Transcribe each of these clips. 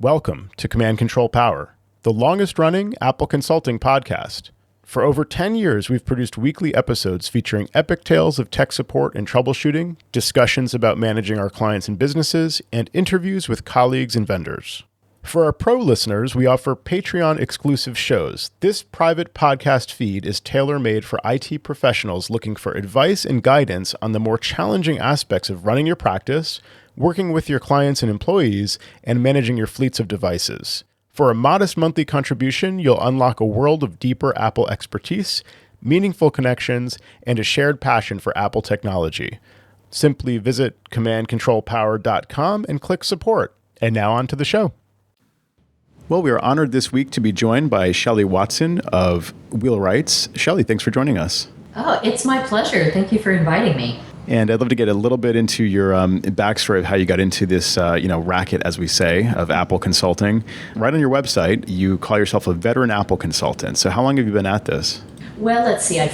Welcome to Command Control Power, the longest-running Apple consulting podcast. For over 10 years, we've produced weekly episodes featuring epic tales of tech support and troubleshooting, discussions about managing our clients and businesses, and interviews with colleagues and vendors. For our pro listeners, we offer Patreon-exclusive shows. This private podcast feed is tailor-made for IT professionals looking for advice and guidance on the more challenging aspects of running your practice, working with your clients and employees, and managing your fleets of devices. For a modest monthly contribution, you'll unlock a world of deeper Apple expertise, meaningful connections, and a shared passion for Apple technology. Simply visit commandcontrolpower.com and click support. And now on to the show. Well, we are honored this week to be joined by Shelley Watson of Wheelwrights. Shelley, thanks for joining us. Oh, it's my pleasure. Thank you for inviting me. And I'd love to get a little bit into your backstory of how you got into this, racket, as we say, of Apple consulting. Right on your website, you call yourself a veteran Apple consultant. So how long have you been at this? Well, let's see. I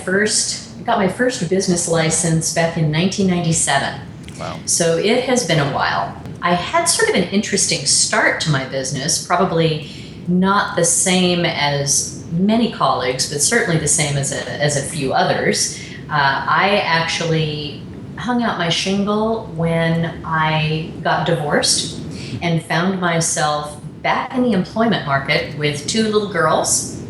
got my first business license back in 1997. Wow. So it has been a while. I had sort of an interesting start to my business, probably not the same as many colleagues, but certainly the same as a few others. I actually hung out my shingle when I got divorced and found myself back in the employment market with two little girls.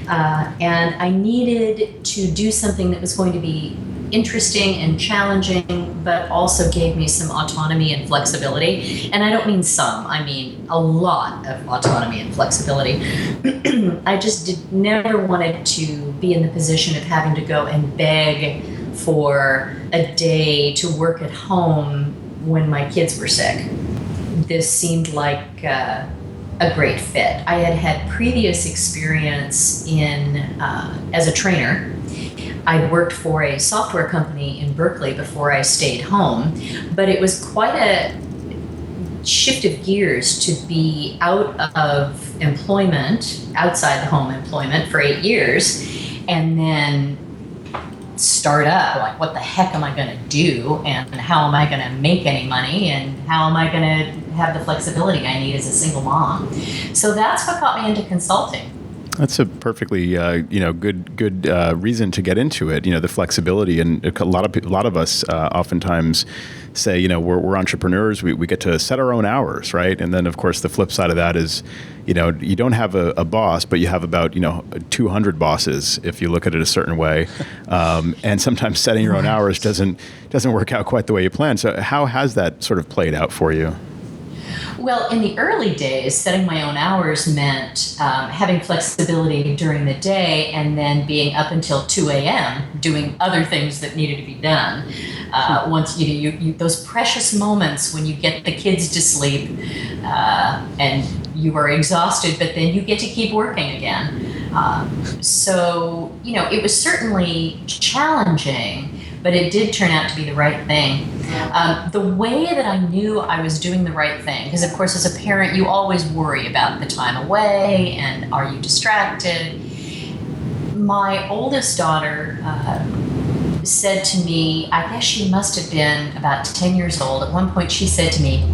And I needed to do something that was going to be interesting and challenging, but also gave me some autonomy and flexibility. And I don't mean some, I mean a lot of autonomy and flexibility. I just never wanted to be in the position of having to go and beg for a day to work at home when my kids were sick. This seemed like a great fit. I had previous experience as a trainer. I'd worked for a software company in Berkeley before I stayed home, but it was quite a shift of gears to be out of employment, outside the home employment for 8 years, and then start up, like what the heck am I going to do, and how am I going to make any money, and how am I going to have the flexibility I need as a single mom. So that's what got me into consulting. That's a perfectly, good reason to get into it. The flexibility, and a lot of us oftentimes say, we're entrepreneurs. We get to set our own hours, right? And then, of course, the flip side of that is, you don't have a boss, but you have about 200 bosses if you look at it a certain way. And sometimes setting your own hours doesn't work out quite the way you plan. So how has that sort of played out for you? Well, in the early days, setting my own hours meant having flexibility during the day and then being up until 2 a.m. doing other things that needed to be done. Once you those precious moments when you get the kids to sleep and you are exhausted, but then you get to keep working again. So it was certainly challenging, but it did turn out to be the right thing. The way that I knew I was doing the right thing, because of course as a parent you always worry about the time away and are you distracted. My oldest daughter said to me, I guess she must have been about 10 years old. At one point she said to me,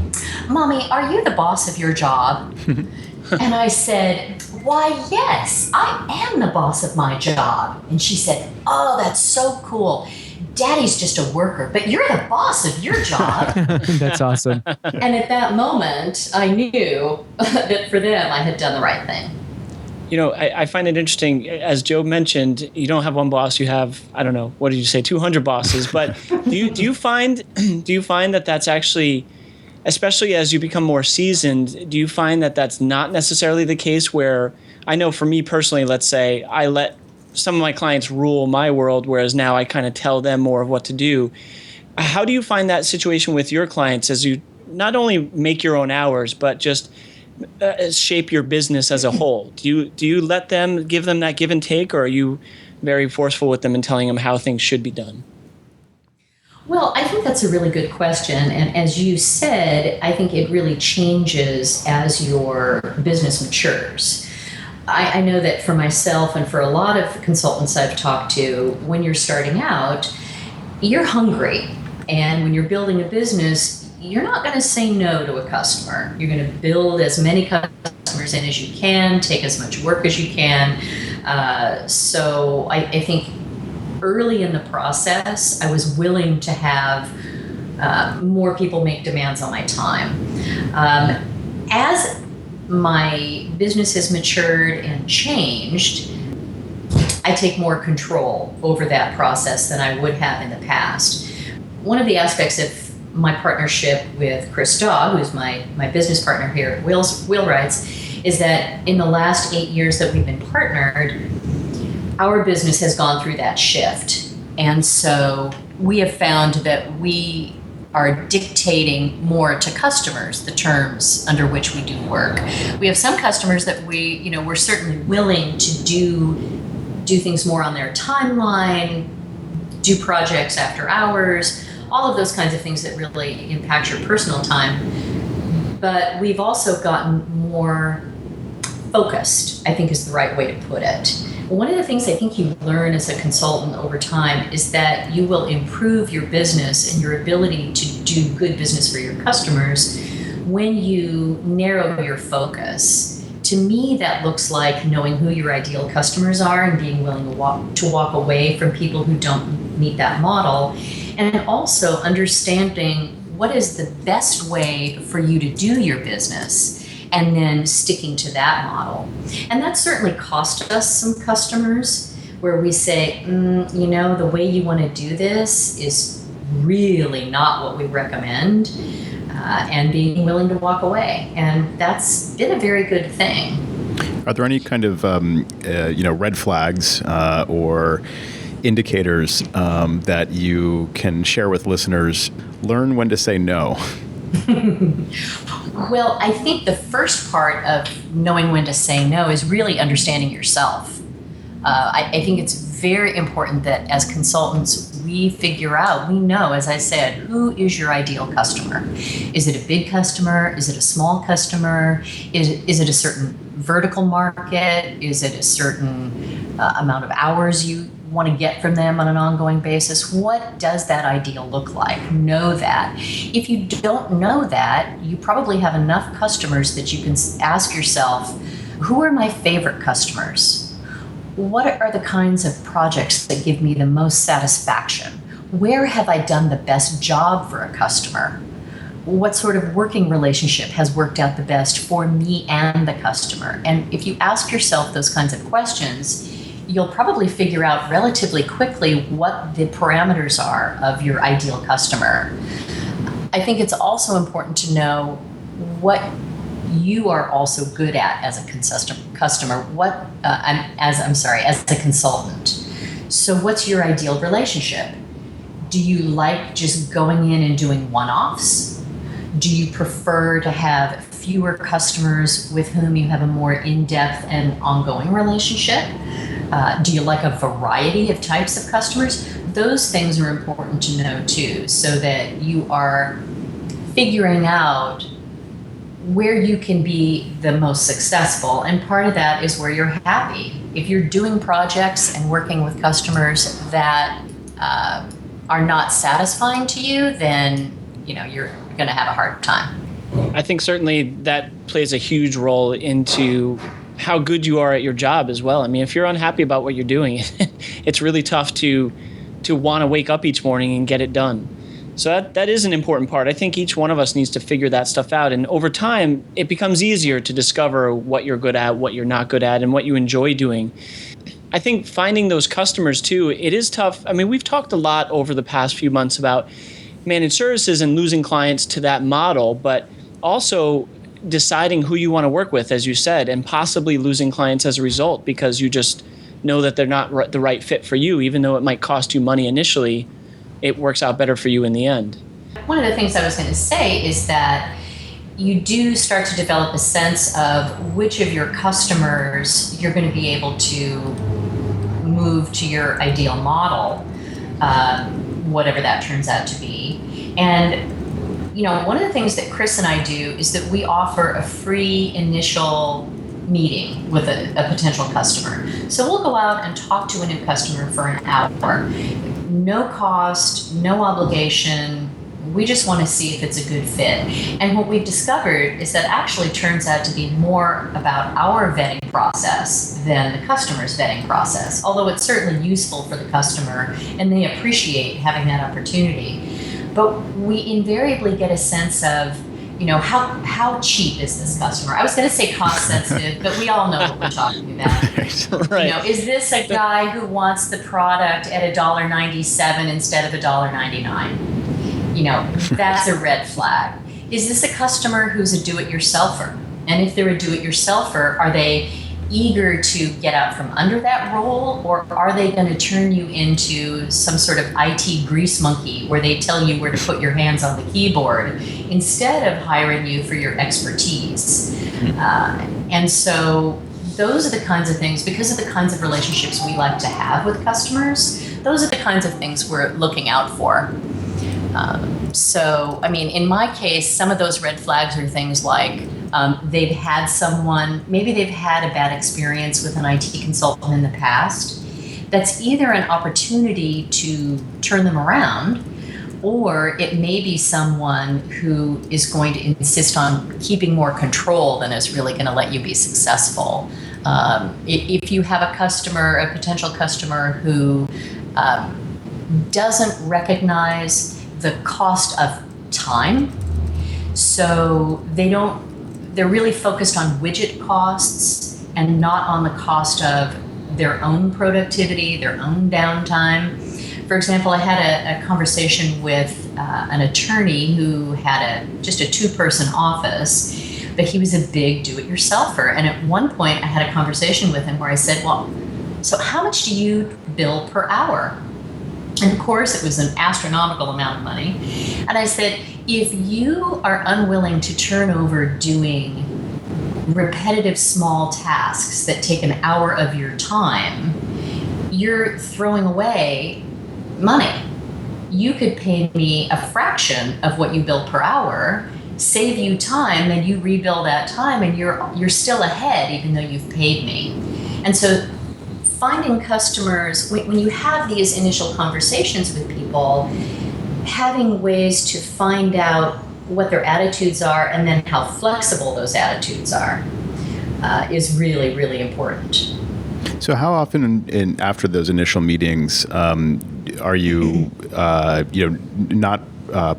"Mommy, are you the boss of your job?" And I said, "Why, yes, I am the boss of my job." And she said, "Oh, that's so cool. Daddy's just a worker, but you're the boss of your job." That's awesome. And at that moment, I knew that for them, I had done the right thing. I find it interesting, as Joe mentioned, you don't have one boss, you have, 200 bosses. But do you find that that's actually, especially as you become more seasoned, do you find that that's not necessarily the case where, I know for me personally, let's say, I let some of my clients rule my world, whereas now I kind of tell them more of what to do. How do you find that situation with your clients as you not only make your own hours, but just shape your business as a whole? Do you let them, give them that give and take, or are you very forceful with them and telling them how things should be done? Well, I think that's a really good question. And as you said, I think it really changes as your business matures. I know that for myself and for a lot of consultants I've talked to, when you're starting out, you're hungry. And when you're building a business, you're not going to say no to a customer. You're going to build as many customers in as you can, take as much work as you can. So I think early in the process, I was willing to have more people make demands on my time. As my business has matured and changed, I take more control over that process than I would have in the past. One of the aspects of my partnership with Chris Daw, who's my business partner here at Wheelwrights, is that in the last 8 years that we've been partnered, our business has gone through that shift. And so we have found that we are dictating more to customers the terms under which we do work. We have some customers that we're certainly willing to do things more on their timeline, do projects after hours, all of those kinds of things that really impact your personal time. But we've also gotten more focused, I think is the right way to put it. One of the things I think you learn as a consultant over time is that you will improve your business and your ability to do good business for your customers when you narrow your focus. To me, that looks like knowing who your ideal customers are and being willing to walk away from people who don't meet that model, and also understanding what is the best way for you to do your business and then sticking to that model. And that certainly cost us some customers where we say, the way you want to do this is really not what we recommend, and being willing to walk away. And that's been a very good thing. Are there any kind of, red flags or indicators that you can share with listeners? Learn when to say no. Well, I think the first part of knowing when to say no is really understanding yourself. I think it's very important that as consultants, we know, as I said, who is your ideal customer? Is it a big customer? Is it a small customer? Is it a certain vertical market? Is it a certain amount of hours you want to get from them on an ongoing basis? What does that ideal look like? Know that. If you don't know that, you probably have enough customers that you can ask yourself, who are my favorite customers? What are the kinds of projects that give me the most satisfaction? Where have I done the best job for a customer? What sort of working relationship has worked out the best for me and the customer? And if you ask yourself those kinds of questions, you'll probably figure out relatively quickly what the parameters are of your ideal customer. I think it's also important to know what you are also good at as a customer, as a consultant. So what's your ideal relationship? Do you like just going in and doing one-offs? Do you prefer to have fewer customers with whom you have a more in-depth and ongoing relationship? Do you like a variety of types of customers? Those things are important to know too, so that you are figuring out where you can be the most successful. And part of that is where you're happy. If you're doing projects and working with customers that are not satisfying to you, then you're going to have a hard time. I think certainly that plays a huge role into how good you are at your job as well. I mean, if you're unhappy about what you're doing, it's really tough to want to wake up each morning and get it done. So that is an important part. I think each one of us needs to figure that stuff out. And over time, it becomes easier to discover what you're good at, what you're not good at, and what you enjoy doing. I think finding those customers too, it is tough. I mean, we've talked a lot over the past few months about managed services and losing clients to that model, but also deciding who you want to work with, as you said, and possibly losing clients as a result because you just know that they're not the right fit for you, even though it might cost you money initially. It works out better for you in the end. One of the things I was going to say is that you do start to develop a sense of which of your customers you're going to be able to move to your ideal model, whatever that turns out to be. And one of the things that Chris and I do is that we offer a free initial meeting with a potential customer. So we'll go out and talk to a new customer for an hour. No cost, no obligation. We just want to see if it's a good fit. And what we've discovered is that actually turns out to be more about our vetting process than the customer's vetting process, although it's certainly useful for the customer and they appreciate having that opportunity. But we invariably get a sense of, how cheap is this customer? I was going to say cost sensitive, but we all know what we're talking about. Right. Is this a guy who wants the product at $1.97 instead of $1.99? That's a red flag. Is this a customer who's a do-it-yourselfer? And if they're a do-it-yourselfer, are they eager to get out from under that role, or are they going to turn you into some sort of IT grease monkey where they tell you where to put your hands on the keyboard instead of hiring you for your expertise? And so those are the kinds of things, because of the kinds of relationships we like to have with customers, those are the kinds of things we're looking out for. In my case, some of those red flags are things like they've had a bad experience with an IT consultant in the past. That's either an opportunity to turn them around, or it may be someone who is going to insist on keeping more control than is really going to let you be successful. If you have a potential customer who doesn't recognize the cost of time, so they're really focused on widget costs and not on the cost of their own productivity, their own downtime. For example, I had a conversation with an attorney who had just a 2-person office, but he was a big do-it-yourselfer. And at one point I had a conversation with him where I said, well, so how much do you bill per hour? And of course, it was an astronomical amount of money. And I said, if you are unwilling to turn over doing repetitive small tasks that take an hour of your time, you're throwing away money. You could pay me a fraction of what you bill per hour, save you time, then you rebill that time, and you're still ahead even though you've paid me. And so finding customers, when you have these initial conversations with people, having ways to find out what their attitudes are and then how flexible those attitudes are is really, really important. So how often after those initial meetings are you not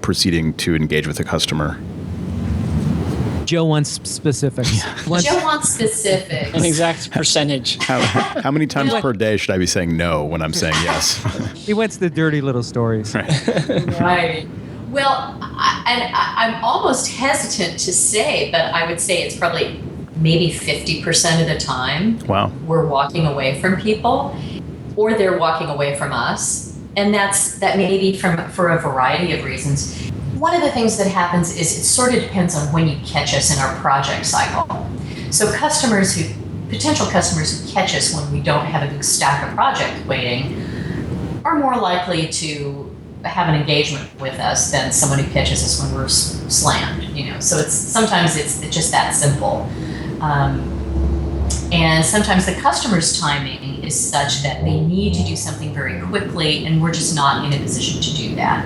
proceeding to engage with a customer? Joe wants specifics. Joe wants specifics. An exact percentage. How many times per day should I be saying no when I'm saying yes? He wants the dirty little stories. Right. Well, I'm almost hesitant to say, but I would say it's probably maybe 50% of the time. Wow. We're walking away from people, or they're walking away from us, and that may be for a variety of reasons. One of the things that happens is it sort of depends on when you catch us in our project cycle. So potential customers who catch us when we don't have a big stack of projects waiting are more likely to have an engagement with us than someone who catches us when we're slammed. So sometimes it's just that simple. And sometimes the customer's timing is such that they need to do something very quickly, and we're just not in a position to do that.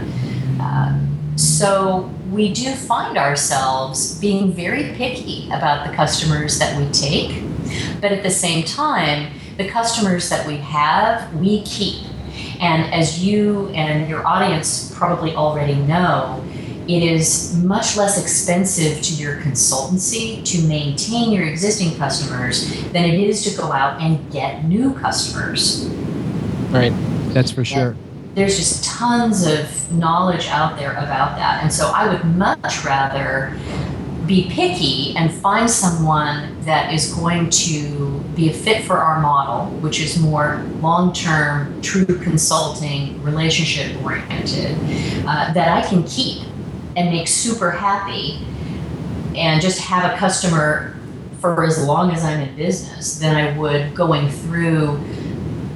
So we do find ourselves being very picky about the customers that we take, but at the same time, the customers that we have, we keep. And as you and your audience probably already know, it is much less expensive to your consultancy to maintain your existing customers than it is to go out and get new customers. Right, that's for sure. And there's just tons of knowledge out there about that. And so I would much rather be picky and find someone that is going to be a fit for our model, which is more long-term, true consulting, relationship-oriented, that I can keep and make super happy and just have a customer for as long as I'm in business than I would going through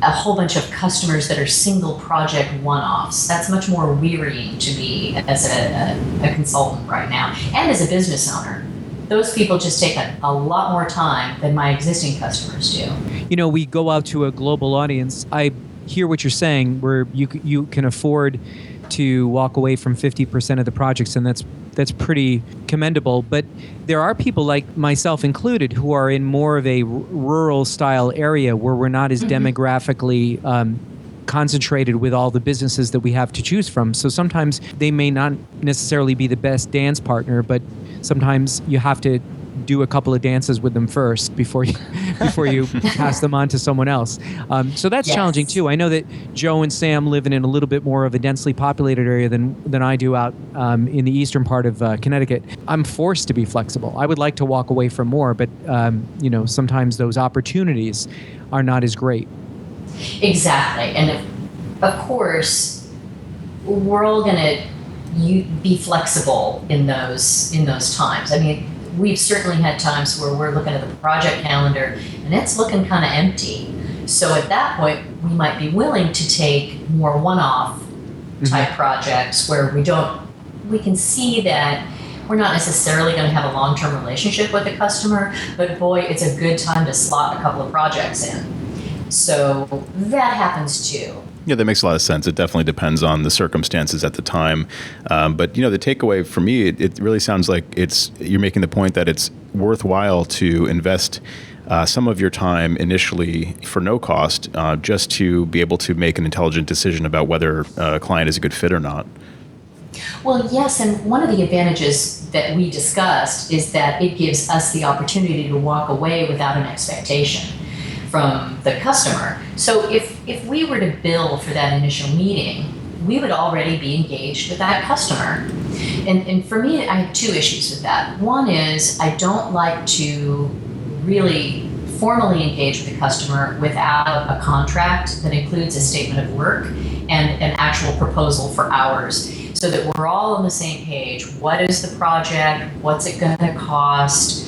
a whole bunch of customers that are single project one-offs. That's much more wearying to me as a consultant right now and as a business owner. Those people just take a lot more time than my existing customers do. We go out to a global audience. I hear what you're saying, where you can afford to walk away from 50% of the projects, and that's pretty commendable. But there are people like myself included who are in more of a rural style area where we're not as demographically concentrated with all the businesses that we have to choose from. So sometimes they may not necessarily be the best dance partner, but sometimes you have to do a couple of dances with them first before you pass them on to someone else. So that's challenging too. I know that Joe and Sam live in a little bit more of a densely populated area than I do out in the eastern part of Connecticut. I'm forced to be flexible. I would like to walk away from more, but sometimes those opportunities are not as great. Exactly. And of course, we're all going to be flexible in those times. I mean, we've certainly had times where we're looking at the project calendar and it's looking kind of empty. So at that point, we might be willing to take more one-off type projects where we can see that we're not necessarily going to have a long-term relationship with the customer, but boy, it's a good time to slot a couple of projects in. So that happens too. Yeah, that makes a lot of sense. It definitely depends on the circumstances at the time. But the takeaway for me, it really sounds like you're making the point that it's worthwhile to invest some of your time initially for no cost, just to be able to make an intelligent decision about whether a client is a good fit or not. Well, yes, and one of the advantages that we discussed is that it gives us the opportunity to walk away without an expectation from the customer. So if we were to bill for that initial meeting, we would already be engaged with that customer. And for me, I have two issues with that. One is I don't like to really formally engage with the customer without a contract that includes a statement of work and an actual proposal for hours, so that we're all on the same page. What is the project? What's it going to cost?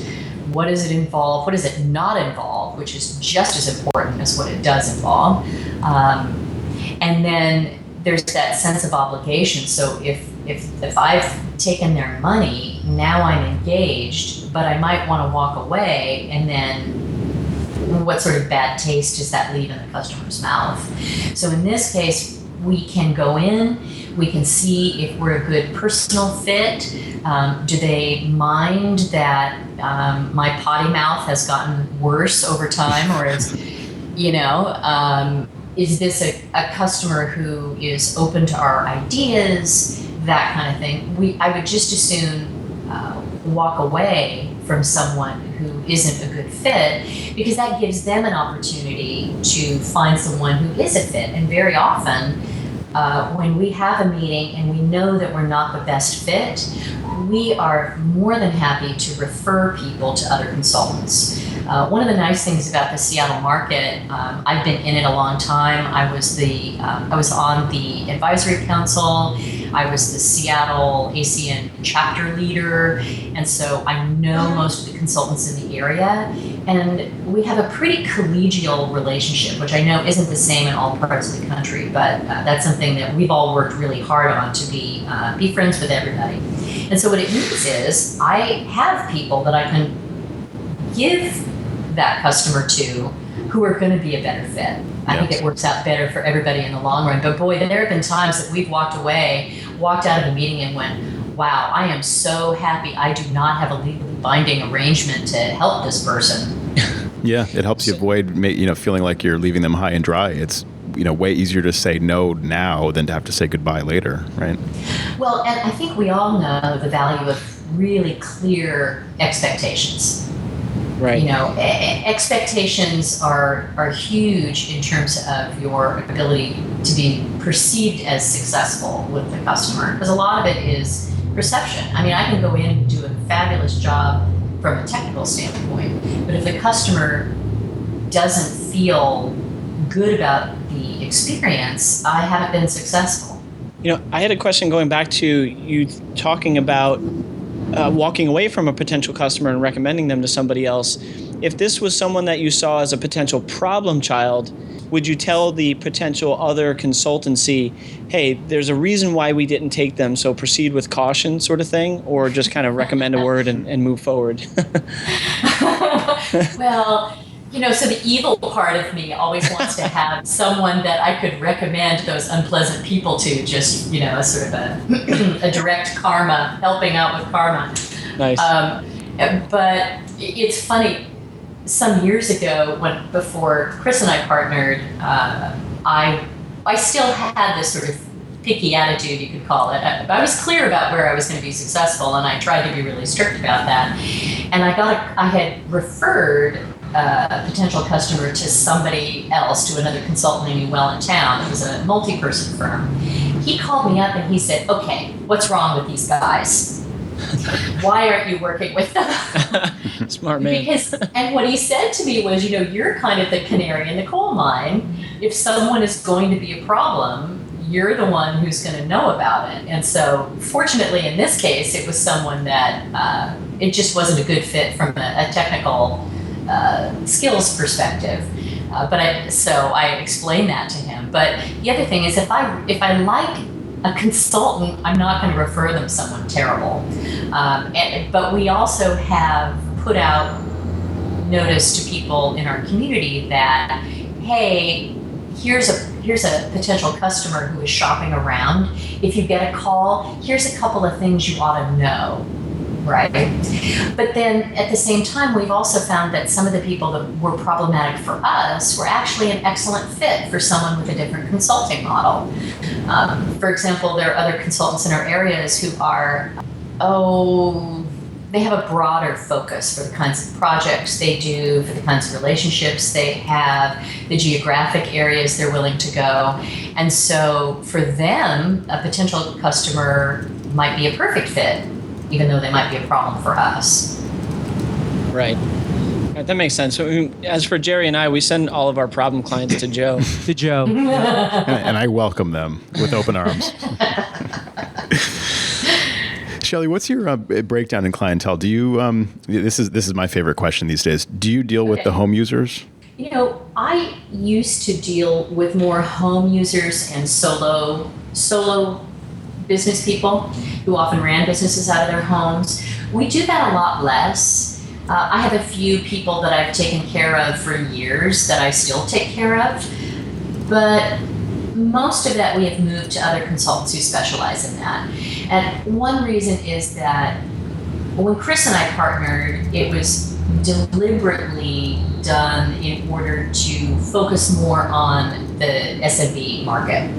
What does it involve? What does it not involve? Which is just as important as what it does involve. And then there's that sense of obligation. So if I've taken their money, now I'm engaged, but I might want to walk away, and then what sort of bad taste does that leave in the customer's mouth? So in this case, we can go in, we can see if we're a good personal fit. Do they mind that my potty mouth has gotten worse over time, or is this a customer who is open to our ideas, that kind of thing? I would just as soon walk away from someone who isn't a good fit, because that gives them an opportunity to find someone who is a fit. And very often, when we have a meeting and we know that we're not the best fit, we are more than happy to refer people to other consultants. One of the nice things about the Seattle market, I've been in it a long time. I was on the advisory council. I was the Seattle ACN chapter leader, and so I know most of the consultants in the area. And we have a pretty collegial relationship, which I know isn't the same in all parts of the country, but that's something that we've all worked really hard on, to be friends with everybody. And so what it means is I have people that I can give that customer to who are going to be a better fit. I think it works out better for everybody in the long run. But boy, there have been times that we've walked out of a meeting and went, wow, I am so happy I do not have a legally binding arrangement to help this person. Yeah, it helps you avoid feeling like you're leaving them high and dry. It's way easier to say no now than to have to say goodbye later, right? Well, and I think we all know the value of really clear expectations. Right. Expectations are huge in terms of your ability to be perceived as successful with the customer, because a lot of it is perception. I mean, I can go in and do a fabulous job from a technical standpoint, but if the customer doesn't feel good about the experience, I haven't been successful. I had a question going back to you talking about walking away from a potential customer and recommending them to somebody else. If this was someone that you saw as a potential problem child, would you tell the potential other consultancy, hey, there's a reason why we didn't take them, so proceed with caution, sort of thing, or just kind of recommend a word and move forward? Well, So the evil part of me always wants to have someone that I could recommend those unpleasant people to, just, a sort of a direct karma, helping out with karma. Nice. But it's funny, some years ago, before Chris and I partnered, I still had this sort of picky attitude, you could call it. I was clear about where I was going to be successful, and I tried to be really strict about that. And I had referred a potential customer to somebody else, to another consultant I knew well in town. It was a multi-person firm. He called me up and he said, "Okay, what's wrong with these guys? Why aren't you working with them?" Smart man. And what he said to me was, you're kind of the canary in the coal mine. If someone is going to be a problem, you're the one who's going to know about it. And so, fortunately, in this case, it was someone that it just wasn't a good fit from a technical skills perspective. So I explained that to him. But the other thing is, if I like a consultant, I'm not going to refer them someone terrible. But we also have put out notice to people in our community that, hey, here's a potential customer who is shopping around. If you get a call, here's a couple of things you ought to know, right? But then at the same time, we've also found that some of the people that were problematic for us were actually an excellent fit for someone with a different consulting model. For example, there are other consultants in our areas who are, they have a broader focus for the kinds of projects they do, for the kinds of relationships they have, the geographic areas they're willing to go. And so for them, a potential customer might be a perfect fit, even though they might be a problem for us. Right. That makes sense. So, as for Jerry and I, we send all of our problem clients to Joe. To Joe. And I welcome them with open arms. Shelley, what's your breakdown in clientele? Do you? This is my favorite question these days. Do you deal with the home users? I used to deal with more home users and solo business people who often ran businesses out of their homes. We do that a lot less. I have a few people that I've taken care of for years that I still take care of, but most of that we have moved to other consultants who specialize in that. And one reason is that when Chris and I partnered, it was deliberately done in order to focus more on the SMB market.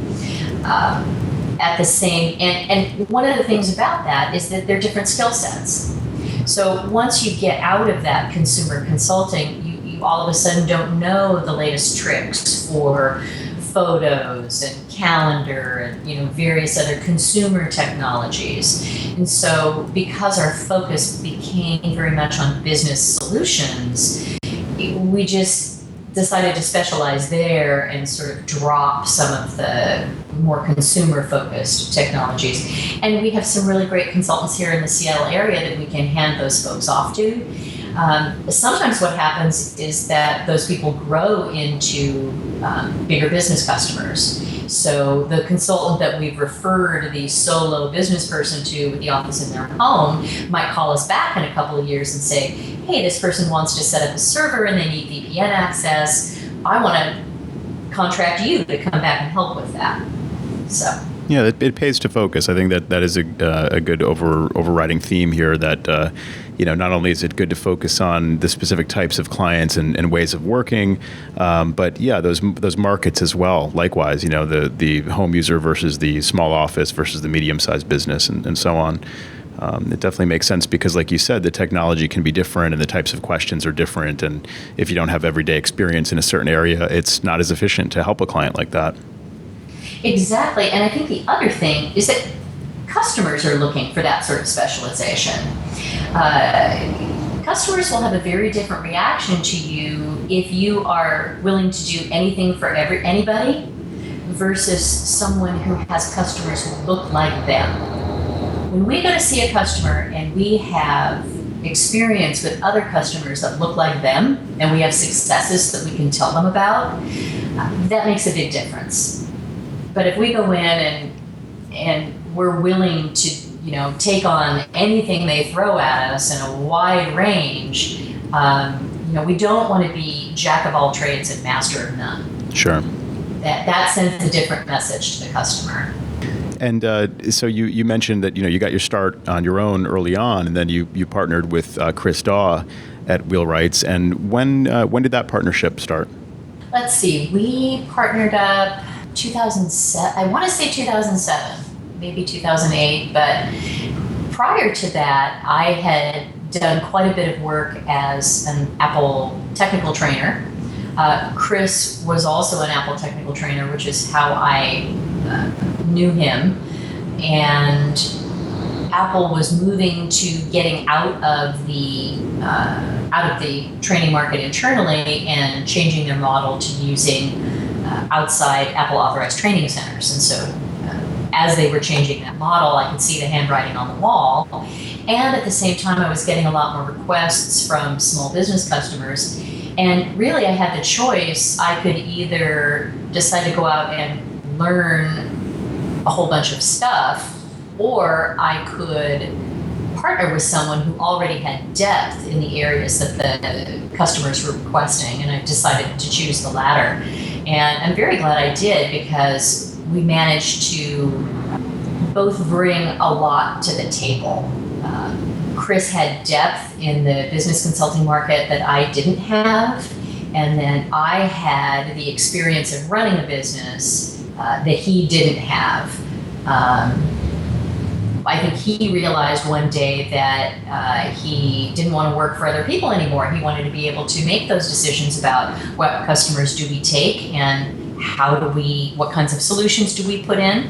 At the same, and one of the things about that is that they're different skill sets. So once you get out of that consumer consulting, you all of a sudden don't know the latest tricks for photos and calendar and various other consumer technologies. And so because our focus became very much on business solutions, we just decided to specialize there and sort of drop some of the more consumer-focused technologies. And we have some really great consultants here in the Seattle area that we can hand those folks off to. Sometimes what happens is that those people grow into bigger business customers. So the consultant that we've referred the solo business person to with the office in their home might call us back in a couple of years and say, hey, this person wants to set up a server and they need VPN access. I want to contract you to come back and help with that. So. Yeah, it pays to focus. I think that is a good overriding theme here. That not only is it good to focus on the specific types of clients and ways of working, but those markets as well. Likewise, the home user versus the small office versus the medium-sized business and so on. It definitely makes sense because, like you said, the technology can be different and the types of questions are different. And if you don't have everyday experience in a certain area, it's not as efficient to help a client like that. Exactly. And I think the other thing is that customers are looking for that sort of specialization. Customers will have a very different reaction to you if you are willing to do anything for anybody versus someone who has customers who look like them. When we go to see a customer and we have experience with other customers that look like them and we have successes that we can tell them about, that makes a big difference. But if we go in and we're willing to, take on anything they throw at us in a wide range, we don't want to be jack of all trades and master of none. Sure. That sends a different message to the customer. And so you mentioned that you got your start on your own early on, and then you partnered with Chris Daw at Wheelwrights. And when did that partnership start? Let's see. We partnered up 2007. I want to say 2007, maybe 2008. But prior to that, I had done quite a bit of work as an Apple technical trainer. Chris was also an Apple technical trainer, which is how I knew him. And Apple was moving to getting out of the training market internally and changing their model to using outside Apple authorized training centers. And so as they were changing that model, I could see the handwriting on the wall. And at the same time, I was getting a lot more requests from small business customers. And really, I had the choice. I could either decide to go out and learn a whole bunch of stuff, or I could partner with someone who already had depth in the areas that the customers were requesting. And I decided to choose the latter. And I'm very glad I did, because we managed to both bring a lot to the table. Chris had depth in the business consulting market that I didn't have, and then I had the experience of running a business that he didn't have. I think he realized one day that he didn't want to work for other people anymore. He wanted to be able to make those decisions about what customers do we take and what kinds of solutions do we put in.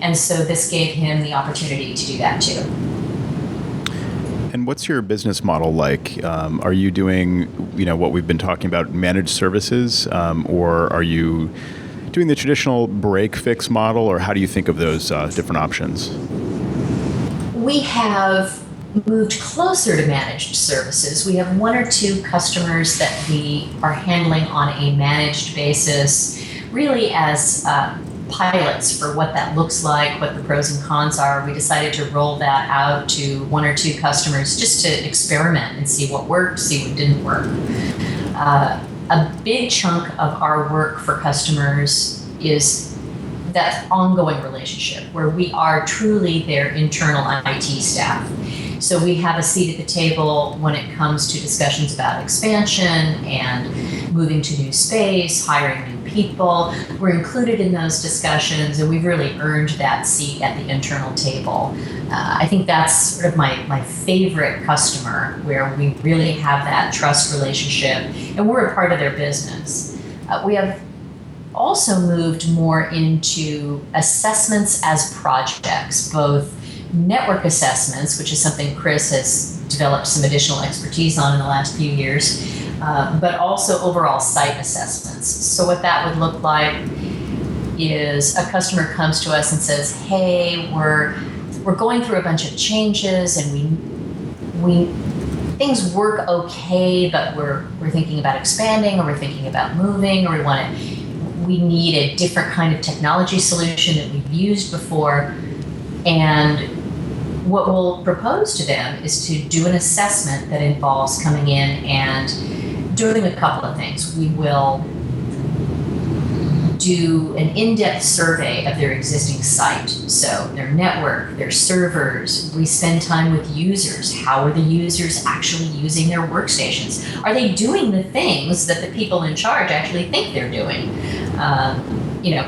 And so this gave him the opportunity to do that too. And what's your business model like? Are you doing, what we've been talking about, managed services, or are you doing the traditional break fix model, or how do you think of those different options? We have moved closer to managed services. We have one or two customers that we are handling on a managed basis, really as pilots for what that looks like, what the pros and cons are. We decided to roll that out to one or two customers just to experiment and see what worked, see what didn't work. A big chunk of our work for customers is that ongoing relationship where we are truly their internal IT staff. So we have a seat at the table when it comes to discussions about expansion and moving to new space, hiring new people. We're included in those discussions, and we've really earned that seat at the internal table. I think that's sort of my favorite customer, where we really have that trust relationship, and we're a part of their business. We have also moved more into assessments as projects, both network assessments, which is something Chris has developed some additional expertise on in the last few years, but also overall site assessments. So what that would look like is a customer comes to us and says, hey, we're going through a bunch of changes, and we things work okay, but we're thinking about expanding, or we're thinking about moving, or we need a different kind of technology solution that we've used before. And what we'll propose to them is to do an assessment that involves coming in and doing a couple of things. We will do an in-depth survey of their existing site, so their network, their servers. We spend time with users. How are the users actually using their workstations? Are they doing the things that the people in charge actually think they're doing?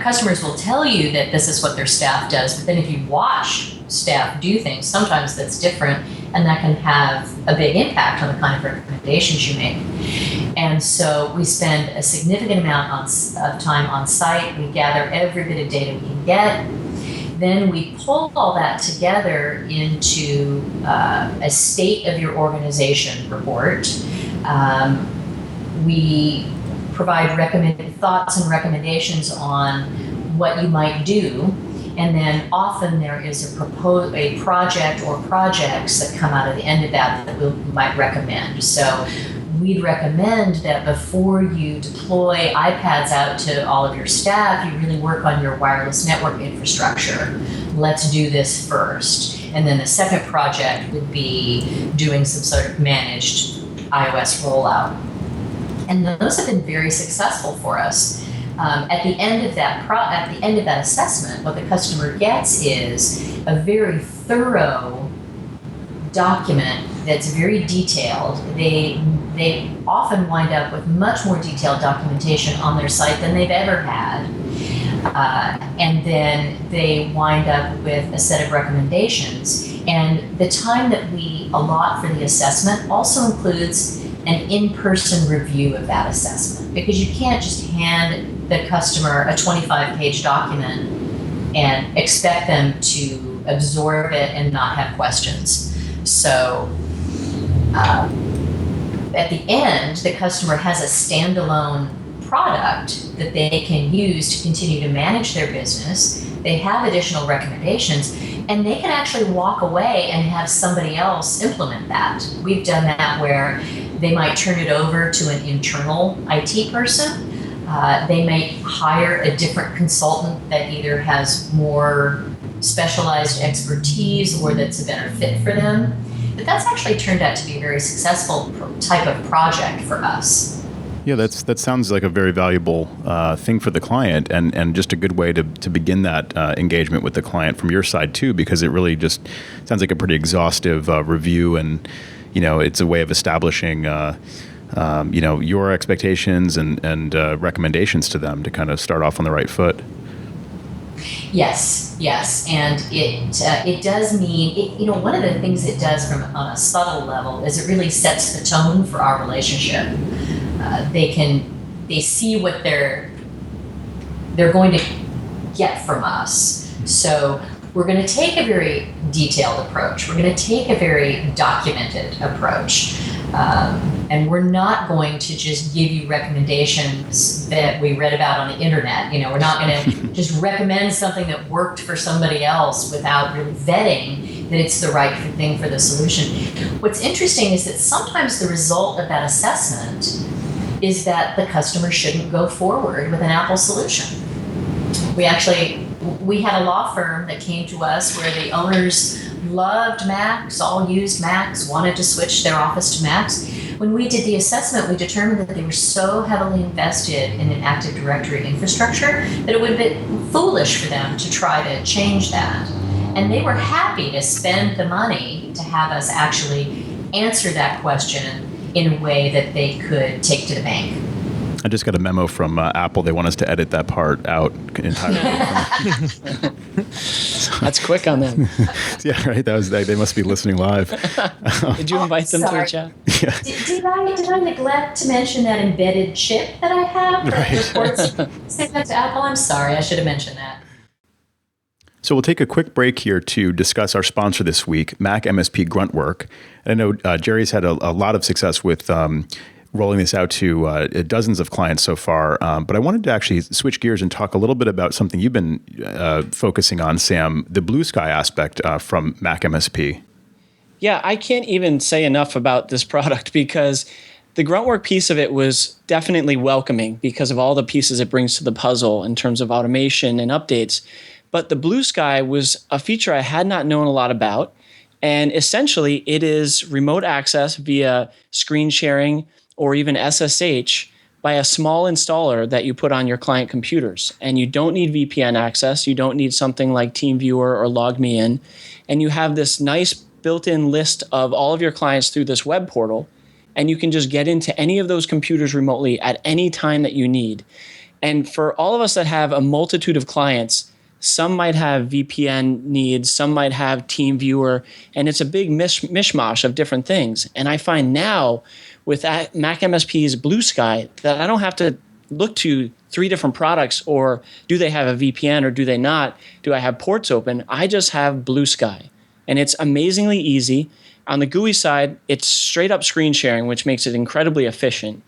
Customers will tell you that this is what their staff does, but then if you watch staff do things, sometimes that's different, and that can have a big impact on the kind of recommendations you make. And so we spend a significant amount of time on site. We gather every bit of data we can get. Then we pull all that together into a state of your organization report. We provide recommended thoughts and recommendations on what you might do. And then often there is a project or projects that come out of the end of that we might recommend. So we'd recommend that before you deploy iPads out to all of your staff, you really work on your wireless network infrastructure. Let's do this first. And then the second project would be doing some sort of managed iOS rollout. And those have been very successful for us. At the end of that assessment, what the customer gets is a very thorough document that's very detailed. They often wind up with much more detailed documentation on their site than they've ever had. And then they wind up with a set of recommendations. And the time that we allot for the assessment also includes an in-person review of that assessment, because you can't just hand the customer a 25-page document and expect them to absorb it and not have questions. So at the end, the customer has a standalone product that they can use to continue to manage their business. They have additional recommendations, and they can actually walk away and have somebody else implement that. We've done that where they might turn it over to an internal IT person. They may hire a different consultant that either has more specialized expertise or that's a better fit for them. But that's actually turned out to be a very successful type of project for us. Yeah, that sounds like a very valuable thing for the client, and just a good way to begin that engagement with the client from your side too, because it really just sounds like a pretty exhaustive review, and it's a way of establishing your expectations and recommendations to them to kind of start off on the right foot. Yes, and it does mean one of the things it does on a subtle level is it really sets the tone for our relationship. They see what they're going to get from us. So we're going to take a very detailed approach. We're going to take a very documented approach. And we're not going to just give you recommendations that we read about on the internet. We're not going to just recommend something that worked for somebody else without really vetting that it's the right thing for the solution. What's interesting is that sometimes the result of that assessment is that the customer shouldn't go forward with an Apple solution. We had a law firm that came to us where the owners loved Macs, all used Macs, wanted to switch their office to Macs. When we did the assessment, we determined that they were so heavily invested in an Active Directory infrastructure that it would have been foolish for them to try to change that. And they were happy to spend the money to have us actually answer that question in a way that they could take to the bank. I just got a memo from Apple. They want us to edit that part out entirely. That's quick on them. Yeah, right. They must be listening live. Did you invite them to the chat? Yeah. Did I neglect to mention that embedded chip that I have that reports to Apple? I'm sorry, I should have mentioned that. So we'll take a quick break here to discuss our sponsor this week, Mac MSP Gruntwork. And I know Jerry's had a lot of success with rolling this out to dozens of clients so far. But I wanted to actually switch gears and talk a little bit about something you've been focusing on, Sam, the Blue Sky aspect from Mac MSP. Yeah, I can't even say enough about this product because the Gruntwork piece of it was definitely welcoming because of all the pieces it brings to the puzzle in terms of automation and updates. But the Blue Sky was a feature I had not known a lot about. And essentially, it is remote access via screen sharing or even SSH by a small installer that you put on your client computers. And you don't need VPN access. You don't need something like TeamViewer or LogMeIn. And you have this nice built-in list of all of your clients through this web portal. And you can just get into any of those computers remotely at any time that you need. And for all of us that have a multitude of clients, some might have VPN needs, some might have TeamViewer, and it's a big mishmash of different things. And I find now with Mac MSP's Blue Sky that I don't have to look to 3 different products or do they have a VPN or do they not? Do I have ports open? I just have Blue Sky. And it's amazingly easy. On the GUI side, it's straight up screen sharing, which makes it incredibly efficient.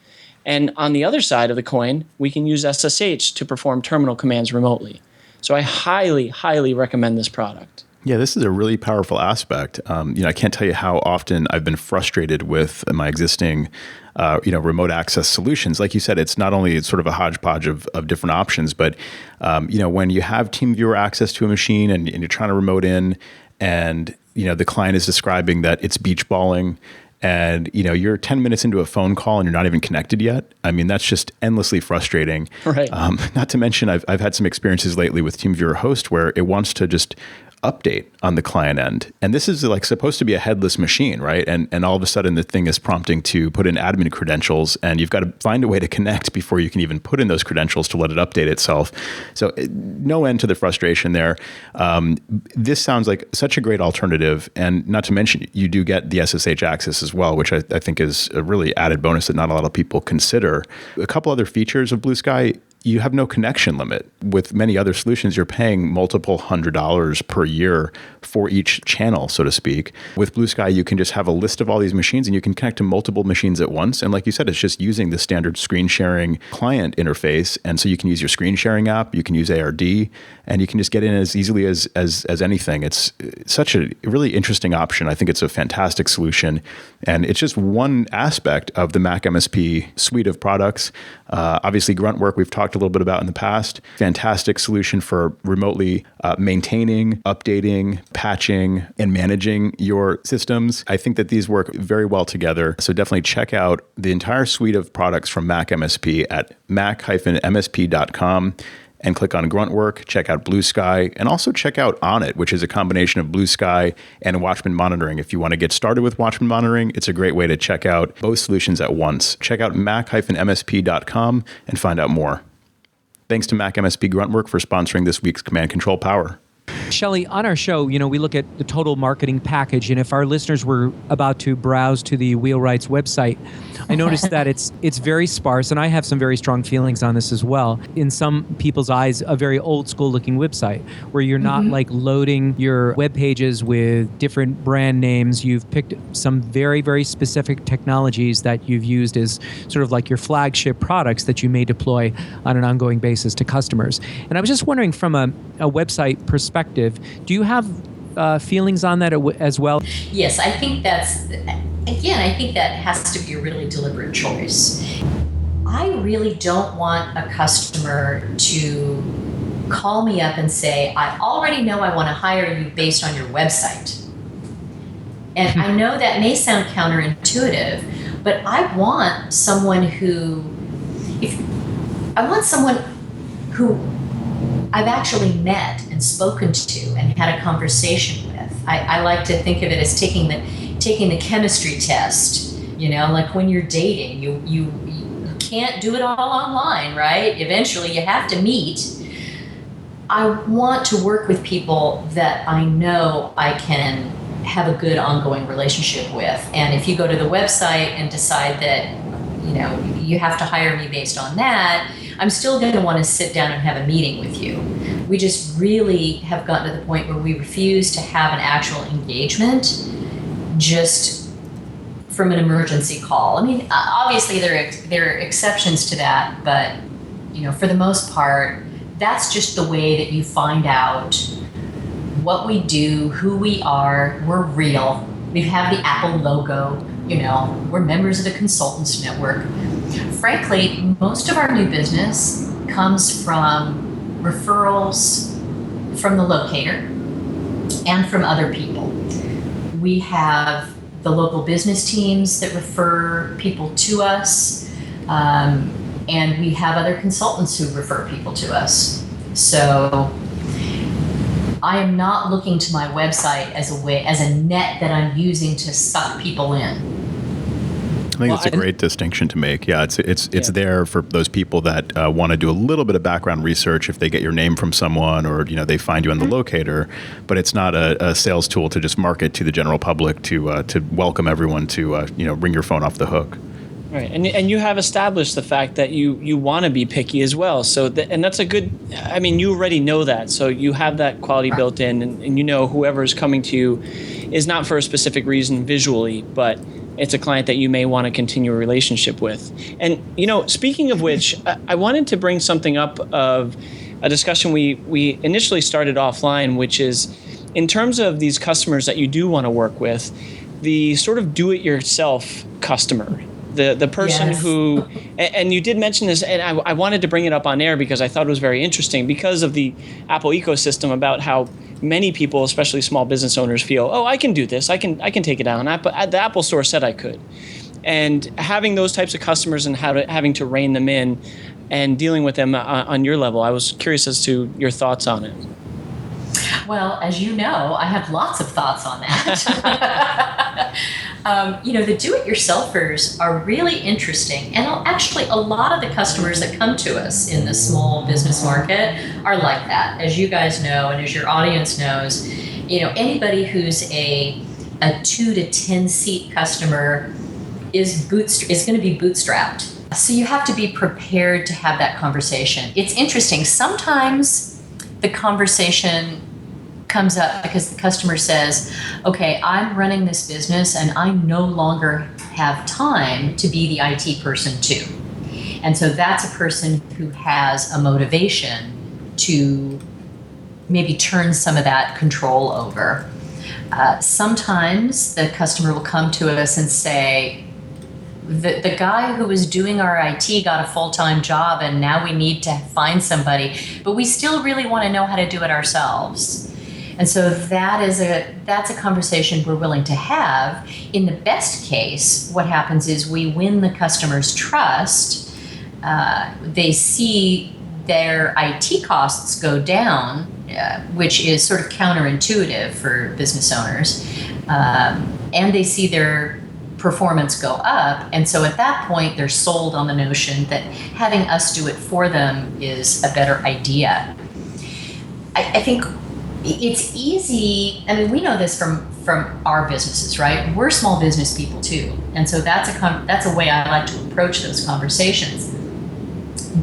And on the other side of the coin, we can use SSH to perform terminal commands remotely. So I highly, highly recommend this product. Yeah, this is a really powerful aspect. I can't tell you how often I've been frustrated with my existing, remote access solutions. Like you said, it's not only sort of a hodgepodge of different options, but when you have TeamViewer access to a machine and you're trying to remote in, and the client is describing that it's beach balling, and you're 10 minutes into a phone call and you're not even connected yet. I mean, that's just endlessly frustrating. Right. Not to mention, I've had some experiences lately with TeamViewer Host where it wants to just update on the client end. And this is like supposed to be a headless machine, right? And all of a sudden the thing is prompting to put in admin credentials, and you've got to find a way to connect before you can even put in those credentials to let it update itself. So no end to the frustration there. This sounds like such a great alternative. And not to mention, you do get the SSH access as well, which I think is a really added bonus that not a lot of people consider. A couple other features of Blue Sky: you have no connection limit. With many other solutions, you're paying multiple $100s per year for each channel, so to speak. With Blue Sky, you can just have a list of all these machines and you can connect to multiple machines at once. And like you said, it's just using the standard screen sharing client interface. And so you can use your screen sharing app, you can use ARD, and you can just get in as easily as anything. It's such a really interesting option. I think it's a fantastic solution. And it's just one aspect of the Mac MSP suite of products. Obviously, Gruntwork, we've talked a little bit about in the past. Fantastic solution for remotely maintaining, updating, patching, and managing your systems. I think that these work very well together. So definitely check out the entire suite of products from Mac MSP at mac-msp.com and click on Gruntwork. Check out Blue Sky, and also check out Onnit, which is a combination of Blue Sky and Watchman monitoring. If you want to get started with Watchman monitoring, it's a great way to check out both solutions at once. Check out mac-msp.com and find out more. Thanks to Mac MSP Gruntwork for sponsoring this week's Command Control Power. Shelley, on our show, we look at the total marketing package, and if our listeners were about to browse to the Wheelwrights website, I noticed that it's very sparse, and I have some very strong feelings on this as well. In some people's eyes, a very old school looking website where you're not like loading your web pages with different brand names. You've picked some very, very specific technologies that you've used as sort of like your flagship products that you may deploy on an ongoing basis to customers. And I was just wondering, from a website perspective, do you have feelings on that as well? Yes, I think that has to be a really deliberate choice. I really don't want a customer to call me up and say, I already know I want to hire you based on your website. And I know that may sound counterintuitive, but I want someone who I've actually met and spoken to and had a conversation with. I like to think of it as taking the chemistry test. Like when you're dating, you can't do it all online, right? Eventually you have to meet. I want to work with people that I know I can have a good ongoing relationship with. And if you go to the website and decide that you have to hire me based on that, I'm still going to want to sit down and have a meeting with you. We just really have gotten to the point where we refuse to have an actual engagement just from an emergency call. I mean, obviously there are exceptions to that, but for the most part, that's just the way that you find out what we do, who we are. We're real. We have the Apple logo. We're members of the Consultants Network. Frankly, most of our new business comes from referrals from the locator and from other people. We have the local business teams that refer people to us, and we have other consultants who refer people to us. So I am not looking to my website as a net that I'm using to suck people in. I think it's a great distinction to make. Yeah, it's there for those people that want to do a little bit of background research if they get your name from someone, or they find you on the locator. But it's not a sales tool to just market to the general public to welcome everyone to ring your phone off the hook. Right, and you have established the fact that you want to be picky as well. So and that's a good. I mean, you already know that, so you have that quality built in, and whoever is coming to you is not for a specific reason visually, but it's a client that you may want to continue a relationship with. And speaking of which, I wanted to bring something up of a discussion we initially started offline, which is in terms of these customers that you do want to work with, the sort of do-it-yourself customer The person Yes. who, and you did mention this, and I wanted to bring it up on air because I thought it was very interesting because of the Apple ecosystem, about how many people, especially small business owners, feel, oh, I can do this. I can take it down. The Apple Store said I could. And having those types of customers and having to rein them in and dealing with them on your level, I was curious as to your thoughts on it. Well, as you know, I have lots of thoughts on that. The do-it-yourselfers are really interesting. And actually, a lot of the customers that come to us in the small business market are like that. As you guys know, and as your audience knows, anybody who's a 2 to 10 seat customer is going to be bootstrapped. So you have to be prepared to have that conversation. It's interesting. Sometimes the conversation comes up because the customer says, okay, I'm running this business and I no longer have time to be the IT person too. And so that's a person who has a motivation to maybe turn some of that control over. Sometimes the customer will come to us and say, the guy who was doing our IT got a full-time job and now we need to find somebody, but we still really want to know how to do it ourselves. And so that's a conversation we're willing to have. In the best case, what happens is we win the customer's trust. They see their IT costs go down, which is sort of counterintuitive for business owners, and they see their performance go up. And so at that point, they're sold on the notion that having us do it for them is a better idea. I think it's easy. I mean, we know this from our businesses, right? We're small business people too. And so that's a way I like to approach those conversations.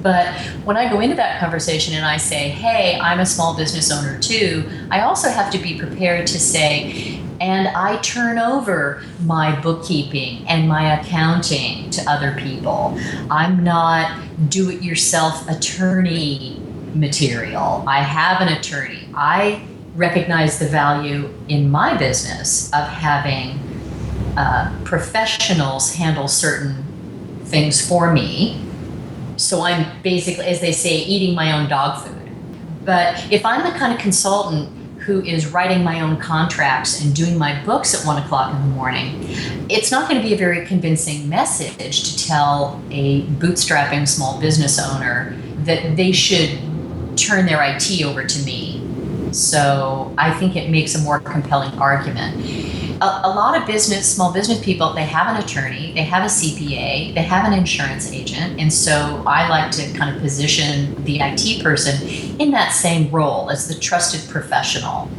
But when I go into that conversation and I say, hey, I'm a small business owner too, I also have to be prepared to say, and I turn over my bookkeeping and my accounting to other people. I'm not do-it-yourself attorney material. I have an attorney. I recognize the value in my business of having professionals handle certain things for me. So I'm basically, as they say, eating my own dog food. But if I'm the kind of consultant who is writing my own contracts and doing my books at 1 o'clock in the morning, it's not going to be a very convincing message to tell a bootstrapping small business owner that they should turn their IT over to me. So I think it makes a more compelling argument. A lot of small business people, they have an attorney, they have a CPA, they have an insurance agent, and so I like to kind of position the IT person in that same role as the trusted professional.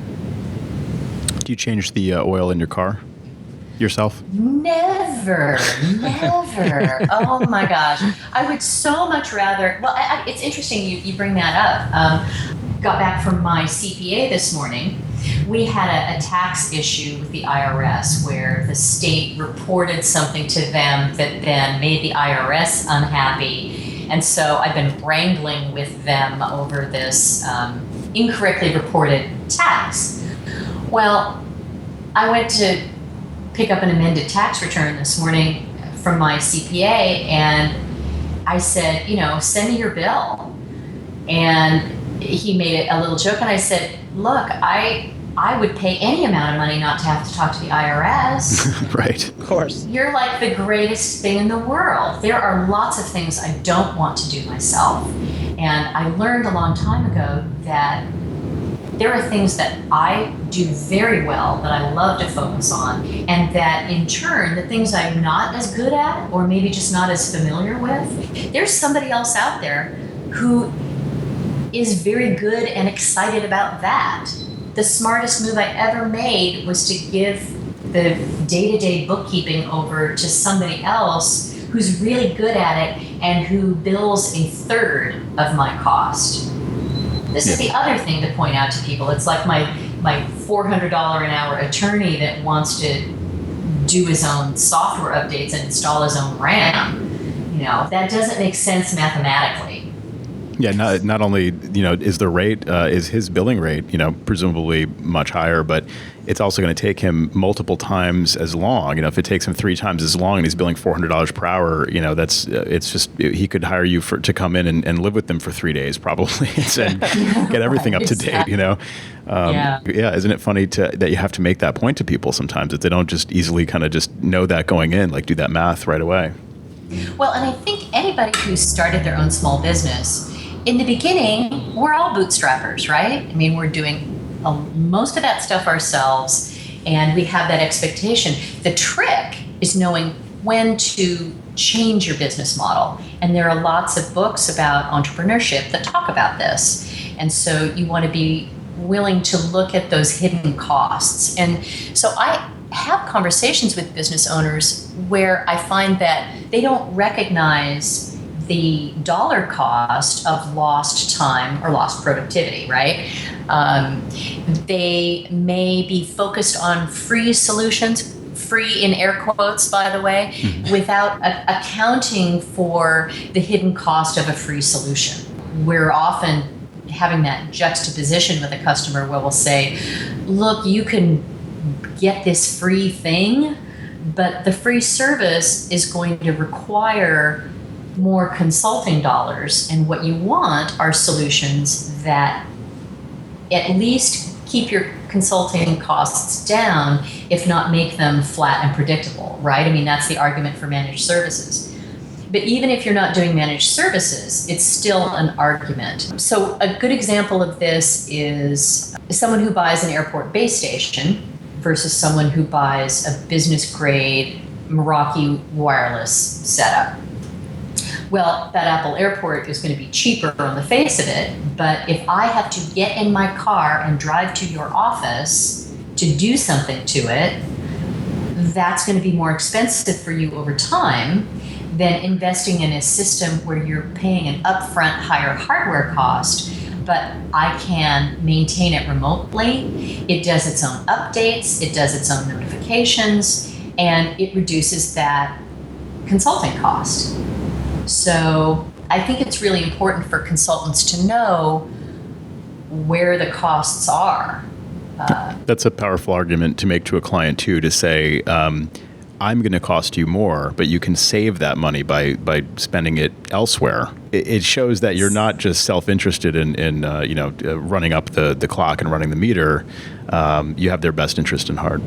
Do you change the oil in your car yourself? Never. Oh my gosh. I would so much rather, it's interesting you bring that up. Got back from my CPA this morning. We had a tax issue with the IRS where the state reported something to them that then made the IRS unhappy. And so I've been wrangling with them over this incorrectly reported tax. Well, I went to pick up an amended tax return this morning from my CPA, and I said, send me your bill. And he made it a little joke, and I said, look, I would pay any amount of money not to have to talk to the IRS. Right. Of course. You're like the greatest thing in the world. There are lots of things I don't want to do myself. And I learned a long time ago that there are things that I do very well that I love to focus on, and that in turn, the things I'm not as good at or maybe just not as familiar with, there's somebody else out there who is very good and excited about that. The smartest move I ever made was to give the day-to-day bookkeeping over to somebody else who's really good at it and who bills a third of my cost. This is the other thing to point out to people. It's like my $400 an hour attorney that wants to do his own software updates and install his own RAM. That doesn't make sense mathematically. Yeah, not only, is the rate, is his billing rate, presumably much higher, but it's also going to take him multiple times as long. If it takes him 3 times as long and he's billing $400 per hour, it's just, he could hire you to come in and live with them for 3 days probably and get everything up to date, Yeah, isn't it funny that you have to make that point to people sometimes, that they don't just easily kind of just know that going in, like do that math right away? Well, and I think anybody who started their own small business, in the beginning, we're all bootstrappers, right? I mean, we're doing most of that stuff ourselves, and we have that expectation. The trick is knowing when to change your business model. And there are lots of books about entrepreneurship that talk about this. And so you want to be willing to look at those hidden costs. And so I have conversations with business owners where I find that they don't recognize the dollar cost of lost time or lost productivity, right? They may be focused on free solutions, free in air quotes, by the way, without accounting for the hidden cost of a free solution. We're often having that juxtaposition with a customer where we'll say, look, you can get this free thing, but the free service is going to require more consulting dollars, and what you want are solutions that at least keep your consulting costs down, if not make them flat and predictable, right? I mean, that's the argument for managed services. But even if you're not doing managed services, it's still an argument. So a good example of this is someone who buys an airport base station versus someone who buys a business-grade Meraki wireless setup. Well, that Apple Airport is going to be cheaper on the face of it, but if I have to get in my car and drive to your office to do something to it, that's going to be more expensive for you over time than investing in a system where you're paying an upfront higher hardware cost, but I can maintain it remotely. It does its own updates, it does its own notifications, and it reduces that consulting cost. So I think it's really important for consultants to know where the costs are. That's a powerful argument to make to a client too, to say, I'm going to cost you more, but you can save that money by spending it elsewhere. It shows that you're not just self-interested in running up the clock and running the meter. You have their best interest in heart.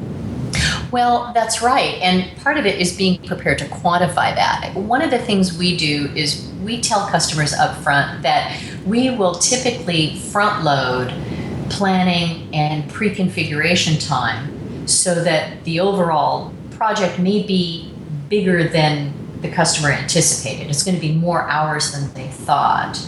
Well, that's right. And part of it is being prepared to quantify that. One of the things we do is we tell customers up front that we will typically front load planning and pre-configuration time so that the overall project may be bigger than the customer anticipated. It's going to be more hours than they thought.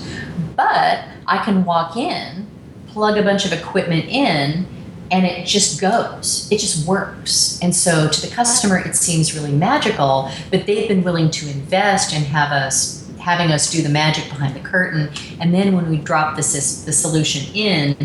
But I can walk in, plug a bunch of equipment in, and it just goes. It just works. And so to the customer, it seems really magical, but they've been willing to invest and having us do the magic behind the curtain. And then when we drop the solution in,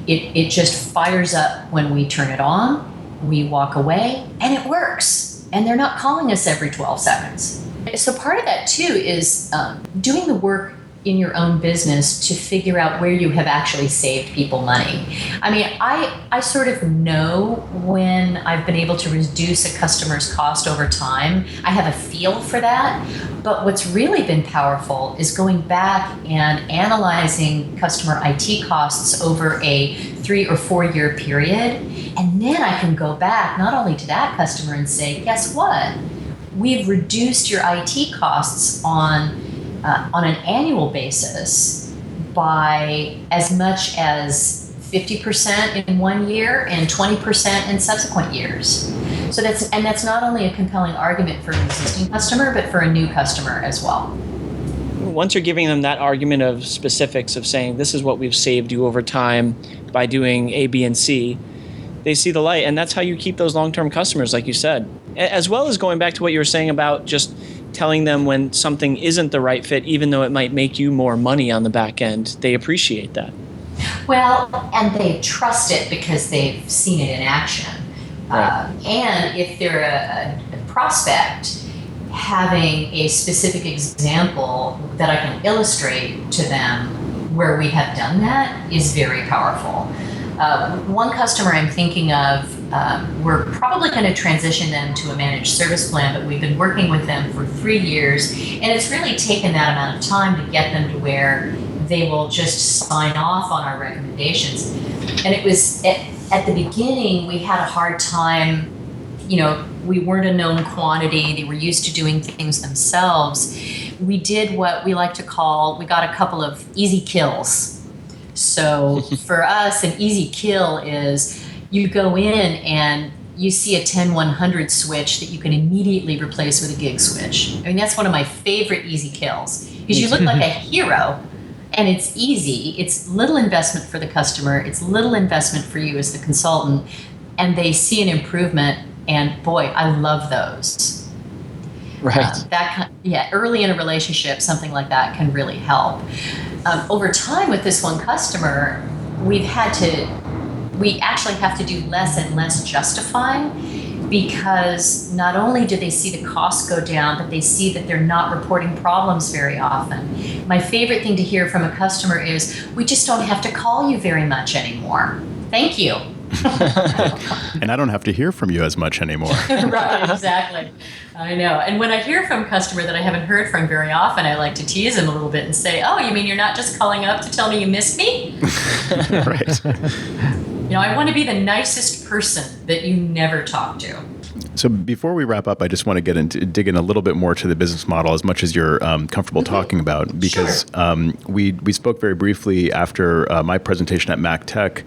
it just fires up when we turn it on. We walk away, and it works. And they're not calling us every 12 seconds. So part of that, too, is doing the work in your own business to figure out where you have actually saved people money. I mean, I sort of know when I've been able to reduce a customer's cost over time. I have a feel for that. But what's really been powerful is going back and analyzing customer IT costs over a 3 or 4 year period. And then I can go back not only to that customer and say, guess what? We've reduced your IT costs on an annual basis by as much as 50% in 1 year and 20% in subsequent years. So that's not only a compelling argument for an existing customer, but for a new customer as well. Once you're giving them that argument of specifics of saying this is what we've saved you over time by doing A, B, and C, they see the light, and that's how you keep those long-term customers, like you said. As well as going back to what you were saying about just telling them when something isn't the right fit, even though it might make you more money on the back end. They appreciate that. Well, and they trust it because they've seen it in action. Right. And if they're a prospect, having a specific example that I can illustrate to them where we have done that is very powerful. One customer I'm thinking of, we're probably going to transition them to a managed service plan, but we've been working with them for 3 years, and it's really taken that amount of time to get them to where they will just sign off on our recommendations. And it was at the beginning, we had a hard time, we weren't a known quantity. They were used to doing things themselves. We did what we like to call, we got a couple of easy kills. So for us, an easy kill is you go in and you see a 10-100 switch that you can immediately replace with a gig switch. I mean, that's one of my favorite easy kills because you look like a hero and it's easy. It's little investment for the customer. It's little investment for you as the consultant, and they see an improvement. And boy, I love those. Right. Early in a relationship, something like that can really help. Over time with this one customer, we actually have to do less and less justifying, because not only do they see the costs go down, but they see that they're not reporting problems very often. My favorite thing to hear from a customer is, we just don't have to call you very much anymore. Thank you. And I don't have to hear from you as much anymore. Right, exactly. I know. And when I hear from a customer that I haven't heard from very often, I like to tease them a little bit and say, oh, you mean you're not just calling up to tell me you missed me? Right. I want to be the nicest person that you never talk to. So before we wrap up, I just want to dig in a little bit more to the business model, as much as you're comfortable talking about, because we spoke very briefly after my presentation at Mac Tech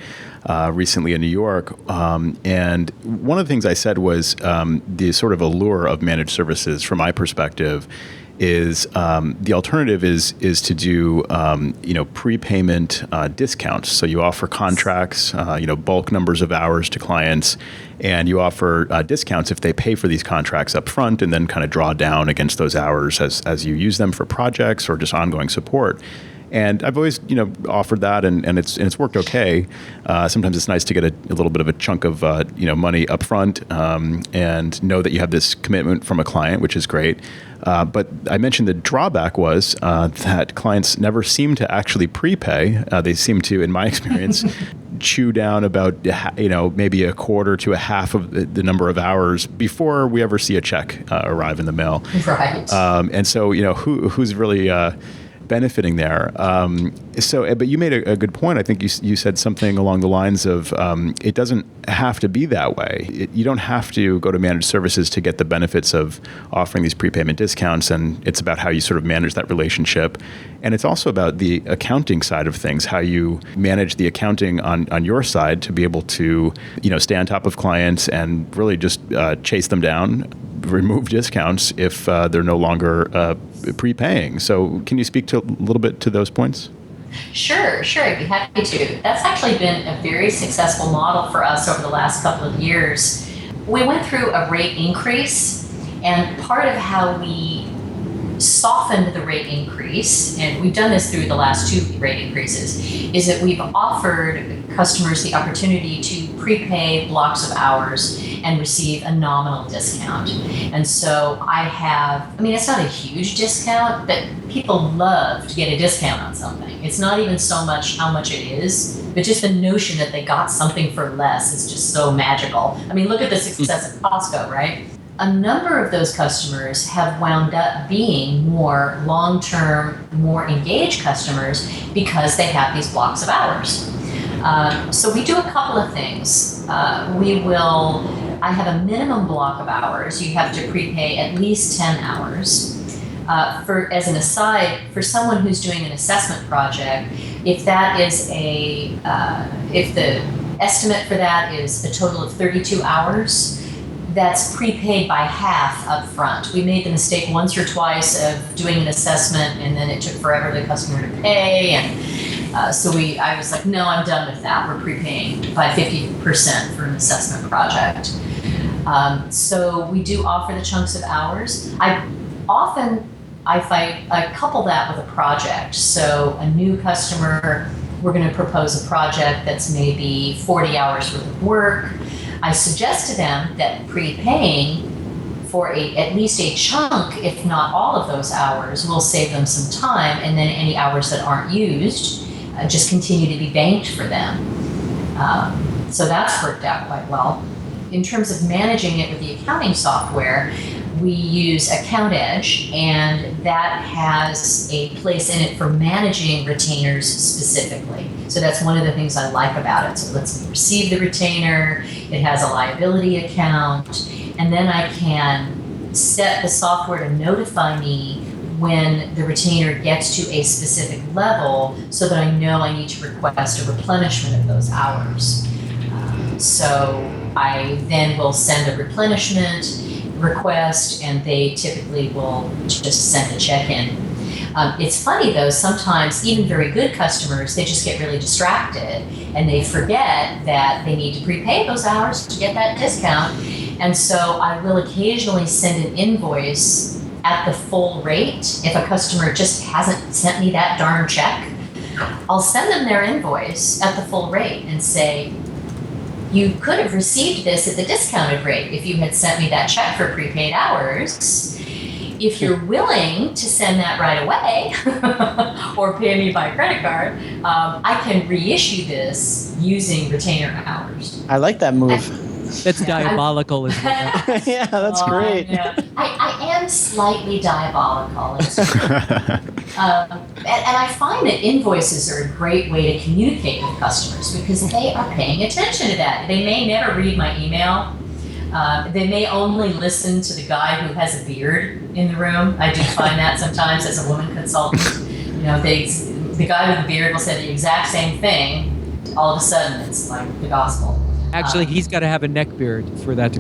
recently in New York, and one of the things I said was the sort of allure of managed services, from my perspective, is the alternative is to do prepayment discounts. So you offer contracts, bulk numbers of hours to clients, and you offer discounts if they pay for these contracts up front, and then kind of draw down against those hours as you use them for projects or just ongoing support. And I've always, offered that, and it's worked okay. Sometimes it's nice to get a little bit of a chunk of, money up front, and know that you have this commitment from a client, which is great. But I mentioned the drawback was that clients never seem to actually prepay. They seem to, in my experience, chew down about, maybe a quarter to a half of the number of hours before we ever see a check arrive in the mail. Right. And so, who's really benefiting there. But you made a good point. I think you said something along the lines of it doesn't have to be that way. You don't have to go to managed services to get the benefits of offering these prepayment discounts, and it's about how you sort of manage that relationship. And it's also about the accounting side of things, how you manage the accounting on your side to be able to, stay on top of clients and really just chase them down, remove discounts if they're no longer prepaying. So can you speak to a little bit to those points? Sure, I'd be happy to. That's actually been a very successful model for us over the last couple of years. We went through a rate increase, and part of how we softened the rate increase, and we've done this through the last 2 rate increases, is that we've offered customers the opportunity to prepay blocks of hours and receive a nominal discount. And so it's not a huge discount, but people love to get a discount on something. It's not even so much how much it is, but just the notion that they got something for less is just so magical. I mean, look at the success of Costco, right? A number of those customers have wound up being more long-term, more engaged customers because they have these blocks of hours. So we do a couple of things. I have a minimum block of hours. You have to prepay at least 10 hours. As an aside, for someone who's doing an assessment project, if that is if the estimate for that is a total of 32 hours, that's prepaid by half up front. We made the mistake once or twice of doing an assessment, and then it took forever for the customer to pay, and I was like, no, I'm done with that. We're prepaying by 50% for an assessment project. So we do offer the chunks of hours. I couple that with a project. So a new customer, we're going to propose a project that's maybe 40 hours worth of work. I suggest to them that prepaying for at least a chunk, if not all of those hours, will save them some time, and then any hours that aren't used, just continue to be banked for them. So that's worked out quite well. In terms of managing it with the accounting software, we use Account Edge, and that has a place in it for managing retainers specifically. So that's one of the things I like about it. So it lets me receive the retainer, it has a liability account, and then I can set the software to notify me when the retainer gets to a specific level so that I know I need to request a replenishment of those hours. So I then will send a replenishment request, and they typically will just send a check in. It's funny though, sometimes even very good customers, they just get really distracted and they forget that they need to prepay those hours to get that discount. And so I will occasionally send an invoice at the full rate. If a customer just hasn't sent me that darn check, I'll send them their invoice at the full rate and say, you could have received this at the discounted rate if you had sent me that check for prepaid hours. If you're willing to send that right away or pay me by credit card, I can reissue this using retainer hours. I like that move. That's diabolical, isn't it? Yeah, that's great. Yeah. I am slightly diabolical. And I find that invoices are a great way to communicate with customers because they are paying attention to that. They may never read my email. They may only listen to the guy who has a beard in the room. I do find that sometimes as a woman consultant. The guy with the beard will say the exact same thing. All of a sudden, it's like the gospel. Actually, he's got to have a neck beard for that to.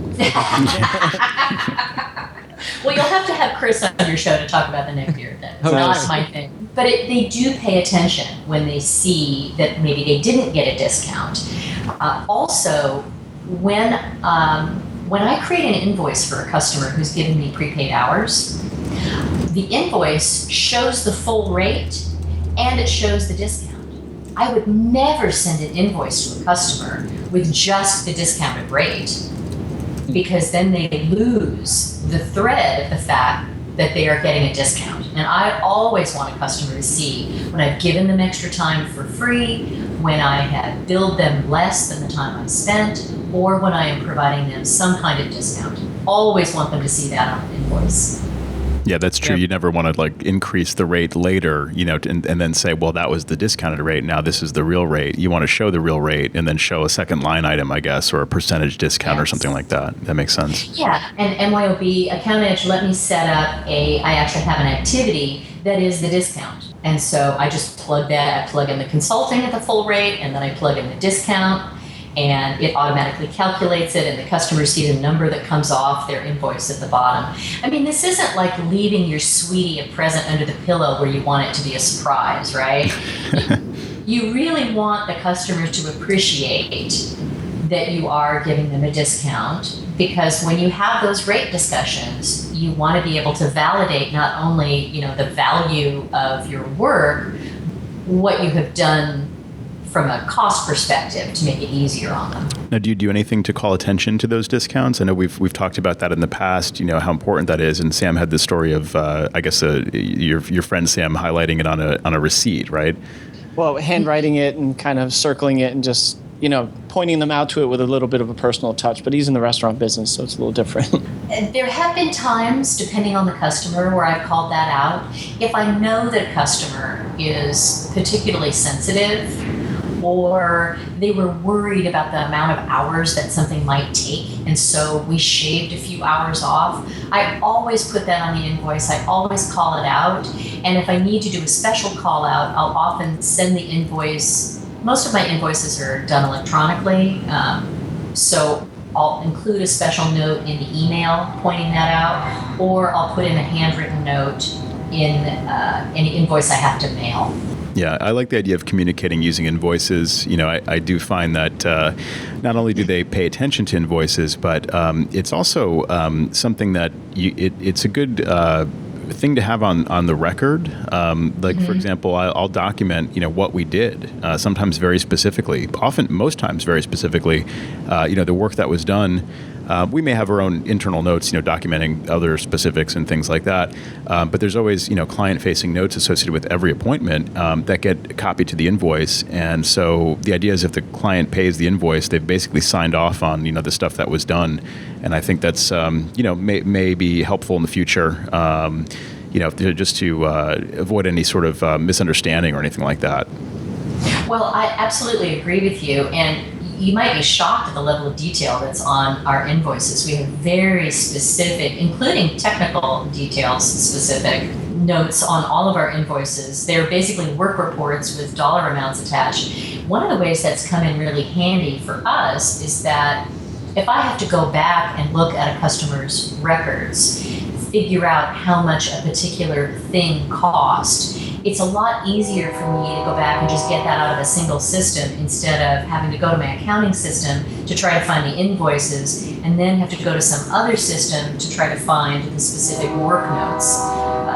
Well, you'll have to have Chris on your show to talk about the neck beard then. It's not my thing. But they do pay attention when they see that maybe they didn't get a discount. Also, when I create an invoice for a customer who's given me prepaid hours, the invoice shows the full rate and it shows the discount. I would never send an invoice to a customer with just the discounted rate because then they lose the thread of the fact that they are getting a discount. And I always want a customer to see when I've given them extra time for free, when I have billed them less than the time I spent, or when I am providing them some kind of discount. Always want them to see that on an invoice. Yeah, that's true. Yep. You never want to increase the rate later, and then say, well, that was the discounted rate. Now this is the real rate. You want to show the real rate and then show a second line item, I guess, or a percentage discount or something like that. That makes sense. Yeah, and MYOB Account Edge let me set up I actually have an activity that is the discount. And so I just plug that. I plug in the consulting at the full rate, and then I plug in the discount. And it automatically calculates it, and the customer sees a number that comes off their invoice at the bottom. I mean, this isn't like leaving your sweetie a present under the pillow where you want it to be a surprise, right? You really want the customer to appreciate that you are giving them a discount, because when you have those rate discussions, you want to be able to validate not only, the value of your work, what you have done from a cost perspective to make it easier on them. Now, do you do anything to call attention to those discounts? I know we've talked about that in the past, how important that is. And Sam had this story of, your friend Sam highlighting it on a receipt, right? Well, handwriting it and kind of circling it and just, pointing them out to it with a little bit of a personal touch. But he's in the restaurant business, so it's a little different. There have been times, depending on the customer, where I've called that out. If I know that a customer is particularly sensitive, or they were worried about the amount of hours that something might take, and so we shaved a few hours off, I always put that on the invoice. I always call it out. And if I need to do a special call out, I'll often send the invoice. Most of my invoices are done electronically, so I'll include a special note in the email pointing that out, or I'll put in a handwritten note in any invoice I have to mail. Yeah, I like the idea of communicating using invoices. I do find that not only do they pay attention to invoices, but it's also something that it's a good thing to have on the record. For example, I'll document, what we did, sometimes very specifically, most times very specifically, the work that was done. We may have our own internal notes, documenting other specifics and things like that. But there's always, client-facing notes associated with every appointment that get copied to the invoice. And so the idea is if the client pays the invoice, they've basically signed off on, the stuff that was done. And I think that's, may be helpful in the future, just to avoid any sort of misunderstanding or anything like that. Well, I absolutely agree with you. And you might be shocked at the level of detail that's on our invoices. We have very specific, including technical details, specific notes on all of our invoices. They're basically work reports with dollar amounts attached. One of the ways that's come in really handy for us is that if I have to go back and look at a customer's records, figure out how much a particular thing cost, it's a lot easier for me to go back and just get that out of a single system instead of having to go to my accounting system to try to find the invoices and then have to go to some other system to try to find the specific work notes.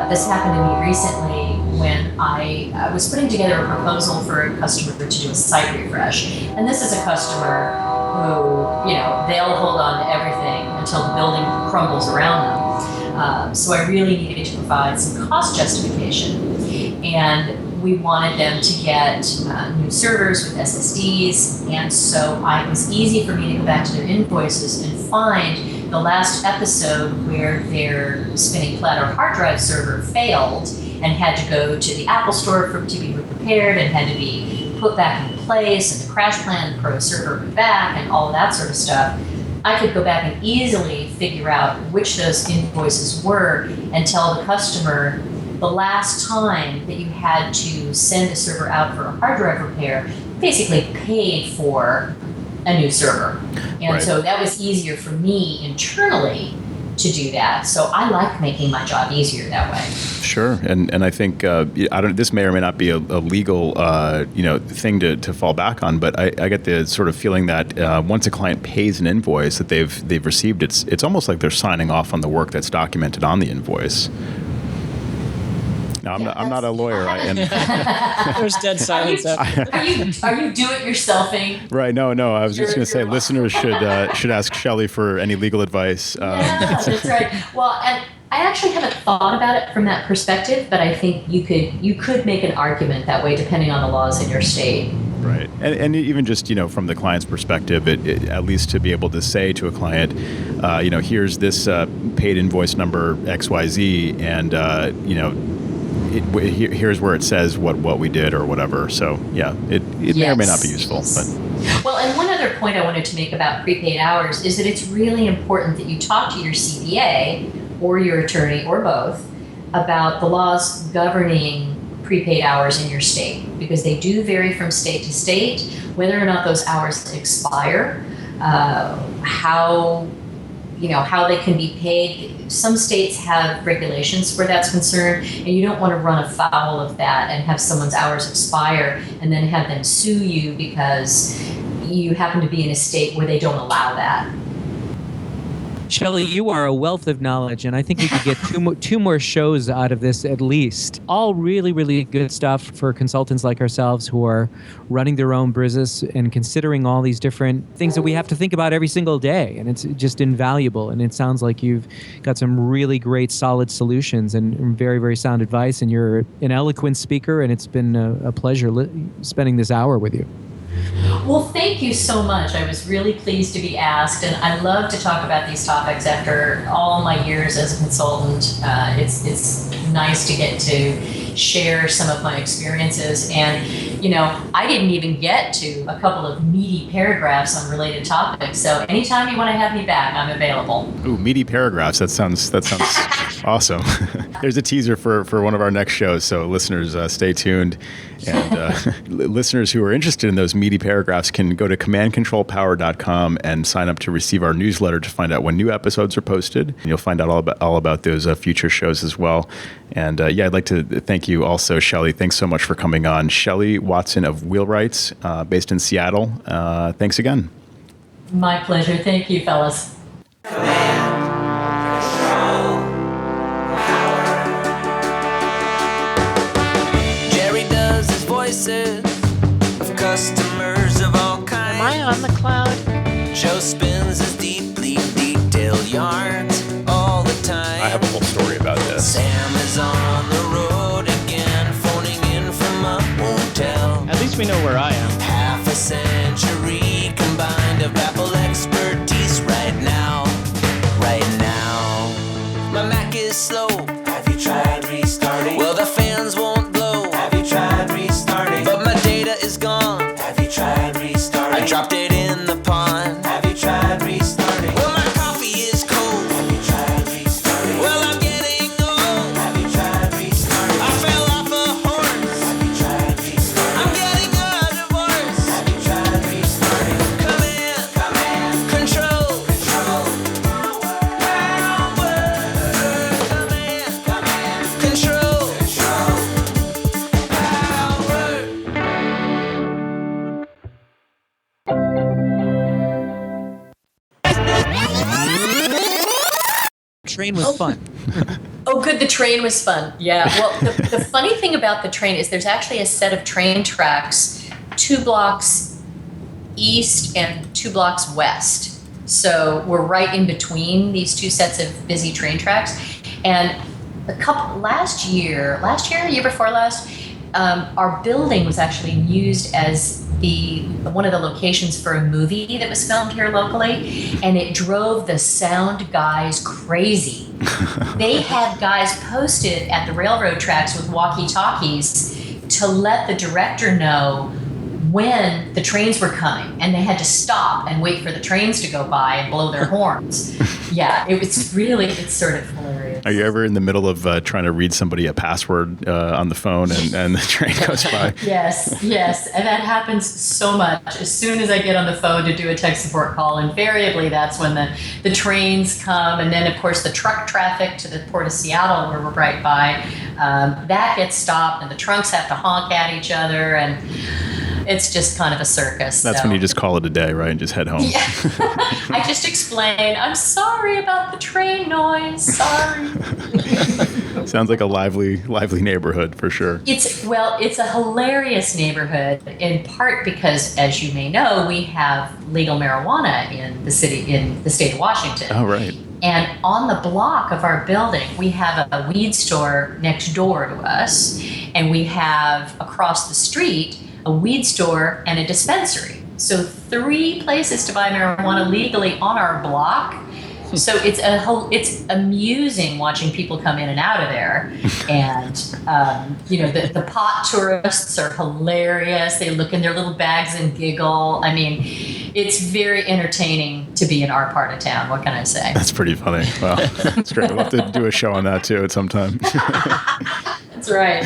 This happened to me recently when I was putting together a proposal for a customer to do a site refresh. And this is a customer who, they'll hold on to everything until the building crumbles around them. So I really needed to provide some cost justification. And we wanted them to get new servers with SSDs. And so it was easy for me to go back to their invoices and find the last episode where their spinning platter hard drive server failed and had to go to the Apple Store to be repaired and had to be put back in place, and the crash plan pro server back and all that sort of stuff. I could go back and easily figure out which those invoices were and tell the customer the last time that you had to send a server out for a hard drive repair basically paid for a new server. And Right. So that was easier for me internally to do that. So I like making my job easier that way. Sure, and I think this may or may not be a legal thing to fall back on, but I get the sort of feeling that once a client pays an invoice that they've received, it's almost like they're signing off on the work that's documented on the invoice. Now, I'm not a lawyer. There's dead silence. Are you do-it-yourselfing? Right. No. I was just going to say listeners should ask Shelley for any legal advice. Yeah, that's right. Well, and I actually haven't thought about it from that perspective, but I think you could make an argument that way depending on the laws in your state. Right. And even just, from the client's perspective, at least to be able to say to a client, here's this paid invoice number XYZ, and, here's where it says what we did or whatever. So, yeah, it may or may not be useful. But. Well, and one other point I wanted to make about prepaid hours is that it's really important that you talk to your CPA or your attorney or both about the laws governing prepaid hours in your state, because they do vary from state to state, whether or not those hours expire, how they can be paid. Some states have regulations where that's concerned, and you don't want to run afoul of that and have someone's hours expire and then have them sue you because you happen to be in a state where they don't allow that. Shelley, you are a wealth of knowledge, and I think we could get two more shows out of this at least. All really, really good stuff for consultants like ourselves who are running their own business and considering all these different things that we have to think about every single day, and it's just invaluable. And it sounds like you've got some really great, solid solutions and very, very sound advice, and you're an eloquent speaker, and it's been a pleasure spending this hour with you. Well, thank you so much. I was really pleased to be asked, and I love to talk about these topics after all my years as a consultant. It's nice to get to share some of my experiences, and I didn't even get to a couple of meaty paragraphs on related topics. So anytime you want to have me back, I'm available. Ooh, meaty paragraphs. That sounds awesome. There's a teaser for one of our next shows, so listeners, stay tuned. And listeners who are interested in those meaty paragraphs can go to commandcontrolpower.com and sign up to receive our newsletter to find out when new episodes are posted. And you'll find out all about those future shows as well. And I'd like to thank you also, Shelley. Thanks so much for coming on. Shelley Watson of Wheelwrights, based in Seattle. Thanks again. My pleasure. Thank you, fellas. Of customers of all kinds. Am I on the cloud? Joe spins his deeply deep Sam is on the road again, phoning in from a hotel. At least we know where I am. Half a century combined of Apple expertise right now. Right now. My Mac is slow. Have you tried restarting? Well, the fans won't blow. Have you tried restarting? But my data is gone. Have you tried restarting? I dropped it in the pond. Have you tried restarting? Well, my coffee is cold. Have you tried restarting? Well, I'm getting old. Have you tried restarting? I fell off a horse. Have you tried restarting? I'm getting a divorce. Have you tried restarting? Command, control, power. Command, control, Train was fun. Oh, good. The train was fun. Yeah. Well, the funny thing about the train is there's actually a set of train tracks 2 blocks east and 2 blocks west. So we're right in between these 2 sets of busy train tracks. And year before last, our building was actually used as one of the locations for a movie that was filmed here locally, and it drove the sound guys crazy. They had guys posted at the railroad tracks with walkie-talkies to let the director know when the trains were coming, and they had to stop and wait for the trains to go by and blow their horns. Yeah, it's sort of hilarious. Are you ever in the middle of trying to read somebody a password on the phone and the train goes by? Yes. And that happens so much. As soon as I get on the phone to do a tech support call, invariably that's when the trains come. And then, of course, the truck traffic to the Port of Seattle, where we're right by, that gets stopped and the trunks have to honk at each other. And it's just kind of a circus. That's when you just call it a day, right? And just head home. Yeah. I just explain, I'm sorry about the train noise. Sorry. Sounds like a lively neighborhood for sure. It's a hilarious neighborhood, in part because, as you may know, we have legal marijuana in the state of Washington. Oh, right. And on the block of our building, we have a weed store next door to us, and we have across the street a weed store and a dispensary. So 3 places to buy marijuana legally on our block. So it's amusing watching people come in and out of there. And, the pot tourists are hilarious. They look in their little bags and giggle. I mean, it's very entertaining to be in our part of town. What can I say? That's pretty funny. Wow. That's great. We'll have to do a show on that too at some time. That's right.